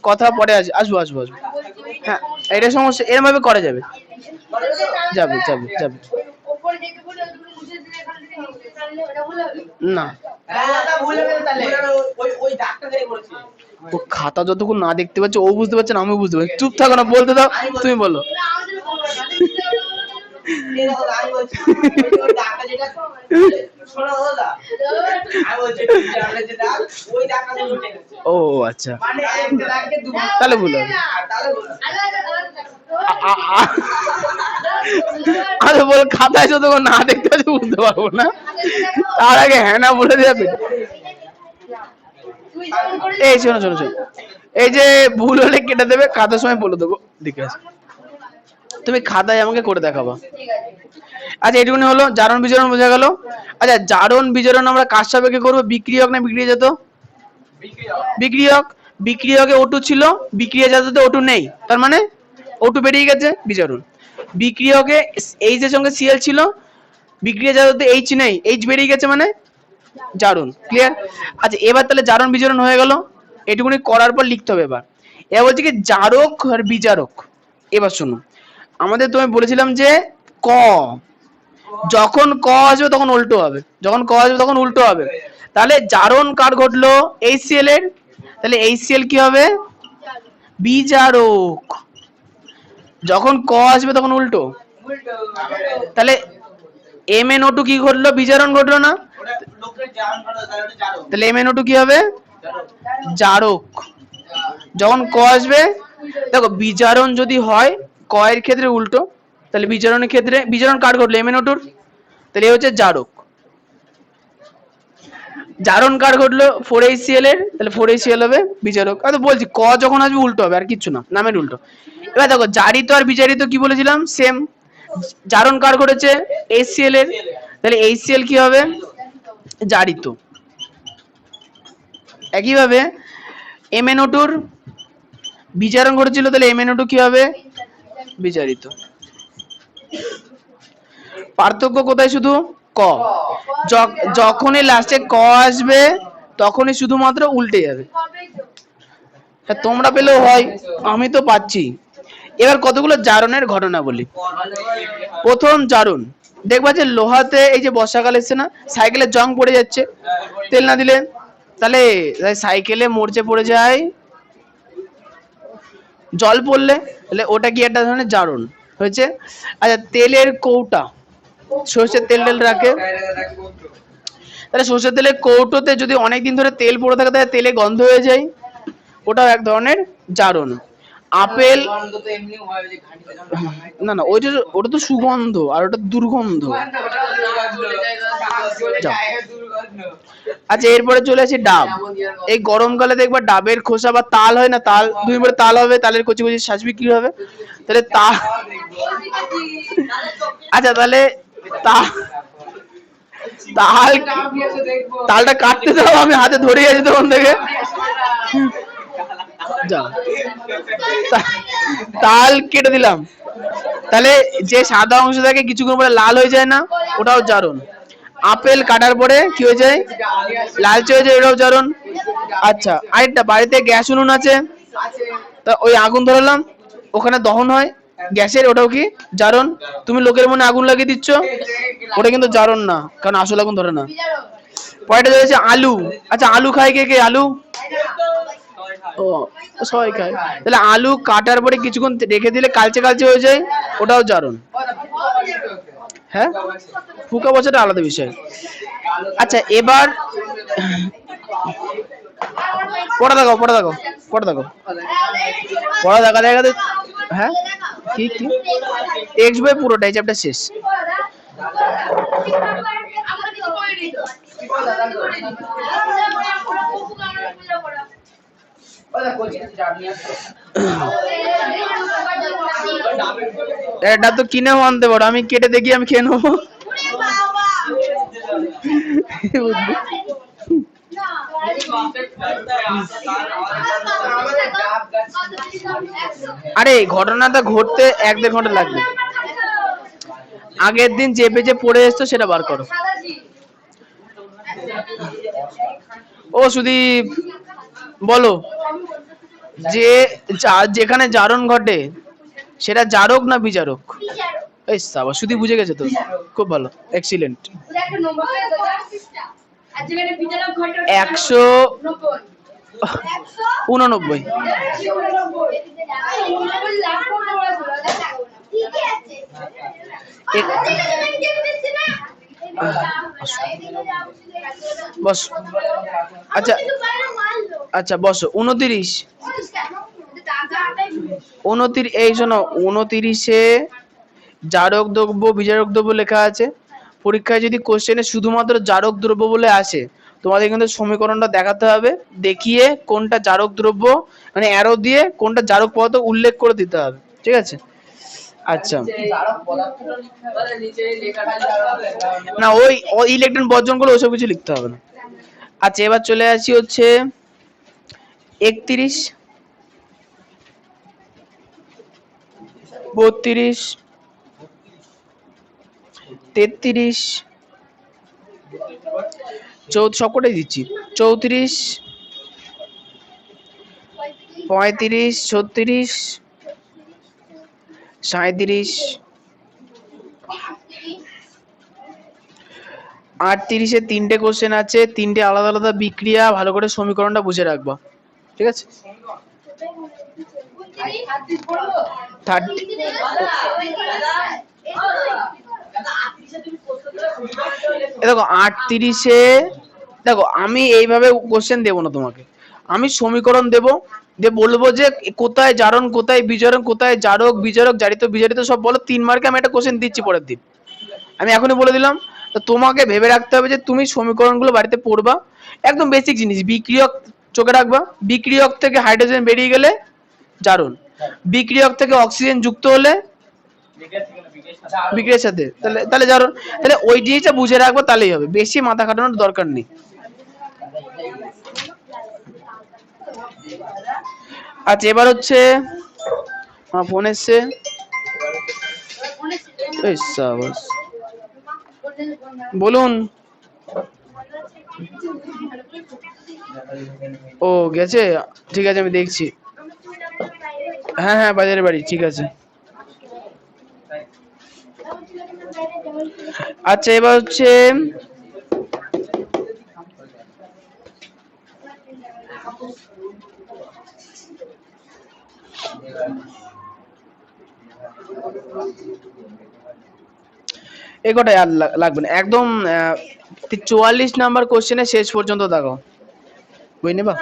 কথা পরে আসবো আসবো আসবো। হ্যাঁ এটা সমস্যা, এরকম ভাবে করা যাবে, যাবে যাবে যাবে। না ও খাতা যতক্ষণ না দেখতে পাচ্ছে ও বুঝতে পারছে না, আমি বুঝতে পারছি, চুপ থাকো না, বলতে দাও, তুমি বলো। ও আচ্ছা, তাহলে ভুল হবে। আরে বল খাতায় যতক্ষণ না দেখতে পাচ্ছি বুঝতে পারবো না, তার আগে হ্যাঁ না বলে যাবে। এই শোনো শোনো শোনো, এই যে ভুল হলে কেটে দেবে, খাতার সময় বলে দেবো, দেখে আছে তুমি খাতায় আমাকে করে দেখাবা। আচ্ছা এটুকুনি হলো, জারণ বিজারণ বোঝা গেল। আচ্ছা জারণ বিজারণ আমরা কার সাপেক্ষে করবো, বিক্রিয়ক না বিক্রিয়াজাত? বিক্রিয়ক। বিক্রিয়কে O2 ছিল, বিক্রিয়াজাততে O2 নেই, তার মানে O2 বেরিয়ে গেছে, বিজারণ। বিক্রিয়কে H এর সঙ্গে Cl ছিল, বিক্রিয়াজাততে H নেই, H বেরিয়ে গেছে, মানে জারণ। ক্লিয়ার? আচ্ছা এবার তাহলে জারণ বিজারণ হয়ে গেল, এটুকুনি করার পর লিখতে হবে এবার। এবার বলছি কি জারক আর বিজারক। এবার শুনো, আমাদের তুমি বলেছিলাম যে ক, যখন ক আসবে তখন উল্টো হবে, যখন ক আসবে তখন উল্টো হবে। তাহলে জারণ কার ঘটলো, HCl এর, তাহলে HCl কি হবে, বিজারক। যখন ক আসবে তখন উল্টো, তাহলে MnO2 কি ঘটলো, বিজারণ ঘটলো না, তাহলে MnO2 কি হবে, জারক। যখন ক আসবে, দেখো বিজারণ যদি হয় ক এর ক্ষেত্রে উল্টো, তাহলে বিজারণের ক্ষেত্রে, বিজারণ কার ঘটলো, MnO2, তাহলে এই হচ্ছে জারক। জারণ কার ঘটলো, 4HCl এর, তাহলে 4HCl হবে বিজারক। আমি তো বলছি ক যখন আসবে উল্টো হবে, আর কিচ্ছু না, নামের উল্টো। এবার দেখো জারিত আর বিজারিত কি বলেছিলাম, সেম। জারণ কার ঘটেছে, HCl এর, তাহলে HCl কি হবে, জারিত। একইভাবে MnO2 বিজারণ ঘটেছিল, তাহলে MnO2 কি হবে? বিজারিত। পার্থক্য কোথায়? শুধু ক, যখনই লাস্টে ক আসবে তখনই শুধুমাত্র উল্টে যাবে। তোমরা পেলেও হয়, আমি তো পাচ্ছি। এবার কতগুলো জারণের ঘটনা বলি। প্রথম জারণ, দেখবা যে লোহাতে এই যে বর্ষাকাল এসছে না, সাইকেলের জং পড়ে যাচ্ছে তেল না দিলে, তাহলে সাইকেলে মরচে পড়ে যায়, জল পড়লে, তাহলে ওটা কি একটা ধরনের জারণ হয়েছে। আচ্ছা, তেলের কৌটা, সর্ষের তেল টেল রাখে, তাহলে সর্ষের তেলের কৌটোতে যদি অনেকদিন ধরে তেল পড়ে থাকে তাহলে তেলে গন্ধ হয়ে যায়, ওটাও এক ধরনের জারণ। আপেল, না না ওইটা, ওটা তো সুগন্ধ আর ওটা দুর্গন্ধ। আচ্ছা, এরপরে চলে আসি ডাব। এই গরমকালে দেখবা ডাবের খোসা বা তাল হয় না, তাল দুই পরে তাল হবে, তালের কচি কচি শ্বাস বিক্রি হবে, তাহলে তাল। আচ্ছা, তাহলে তাল, তালটা কাটতে দাও, আমি হাতে ধরে গেছি তখন থেকে। তাল কেটে দিলাম, তাহলে যে সাদা অংশ থাকে কিছুক্ষণ পরে লাল হয়ে যায় না, ওটাও জারণ। আপেল কাটার পরে কি হয়ে যায়? লালচে হয়ে যায়, ওটাও জারণ। আচ্ছা, আরেকটা, বাড়িতে গ্যাস উনুন আছে, তা ওই আগুন ধরালাম, ওখানে দহন হয় গ্যাসের, ওটাও কি জারণ। তুমি লোকের মনে আগুন লাগিয়ে দিচ্ছ, ওটা কিন্তু জারণ না, কারণ আসল আগুন ধরে না। পরেরটা রয়েছে আলু। আচ্ছা, আলু খায় কে কে? আলু ও সবাই খায়, তাহলে আলু কাটার পরে কিছুক্ষণ রেখে দিলে কালচে কালচে হয়ে যায়, ওটাও জারণ। হ্যাঁ, ফুকা বছরটা আলাদা বিষয়। আচ্ছা, এবার পড়া দেখো, পড়া দেখো, পড়া দেখো, পড়া দেখা দেখাতে। হ্যাঁ, কি কি টেক্সট বই পুরোটাই, চ্যাপ্টার শেষ। এটা তো কিনেও আনতে পারো, আমি কেটে দেখি, আমি খেয়ে নেবো। আরে ঘটনাটা ঘটতে 1-1.5 ঘন্টা লাগবে। আগের দিন যে পেজে পড়ে এসছো সেটা বার করো। ও সুদীপ, বলো, যে যেখানে জারণ ঘটে সেটা জারক না বিজারক? এই সাবা, সুদীপ বুঝে গেছে তো, খুব ভালো, এক্সিলেন্ট। 189। বস। আচ্ছা আচ্ছা, বসো। 29, এই শোনো, 29-এ জারক দ্রব্য বিজারক দ্রব্য লেখা আছে। পরীক্ষায় যদি কোশ্চেনে শুধুমাত্র জারক দ্রব্য বলে আসে, তোমাদের কিন্তু সমীকরণটা দেখাতে হবে, দেখিয়ে কোনটা জারক দ্রব্য, মানে অ্যারো দিয়ে কোনটা জারক পদার্থ উল্লেখ করে দিতে হবে, ঠিক আছে? আচ্ছা, না ওই ইলেকট্রন বর্জন করে ওসব কিছু লিখতে হবে না। আচ্ছা, এবার চলে আসি হচ্ছে 31, 32, 33, সবকটাই দিচ্ছি, 34, 35, 36, 37, 38-এ 3টে কোশ্চেন আছে, 3টে আলাদা আলাদা বিক্রিয়া, ভালো করে সমীকরণটা বুঝে রাখবা, ঠিক আছে? দেখো 38-এ, দেখো আমি এইভাবে কোশ্চেন দেবো না তোমাকে, আমি সমীকরণ দেবো, দিয়ে বলবো যে কোথায় জারণ, কোথায় বিজারণ, কোথায় জারক বিজারক জারিত বিজারিত সব বলো। 3 মার্কে আমি একটা কোশ্চেন দিচ্ছি পরের দিন, আমি এখনই বলে দিলাম। তো তোমাকে ভেবে রাখতে হবে যে তুমি সমীকরণগুলো বাড়িতে পড়বা, একদম বেসিক জিনিস। বিক্রিয়ক চোখে রাখবা, বিক্রিয়ক থেকে হাইড্রোজেন বেরিয়ে গেলে জারণ, বিক্রিয়ক থেকে অক্সিজেন যুক্ত হলে বিক্রিয়ার সাথে, তাহলে তাহলে ধরো তাহলে ওই জিনিসটা বুঝে রাখবো তাহলেই হবে, বেশি মাথা খাটানোর দরকার নেই। আচ্ছা এবার হচ্ছে আমার ফোন এসছে, এই সাবাস, বলুন। ও গেছে, ঠিক আছে আমি দেখছি। হ্যাঁ হ্যাঁ বাজারে বাড়ি, ঠিক আছে। আচ্ছা এবার হচ্ছে এ কটাই আর লাগবে না একদম। 44 নাম্বার কোশ্চেনের শেষ পর্যন্ত দেখো, বই নেবা।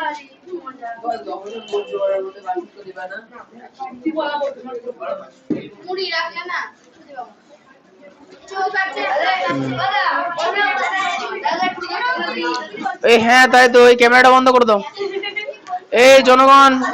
এই হ্যাঁ তাই তো, ওই ক্যামেরাটা বন্ধ করে দাও। এই জনগণ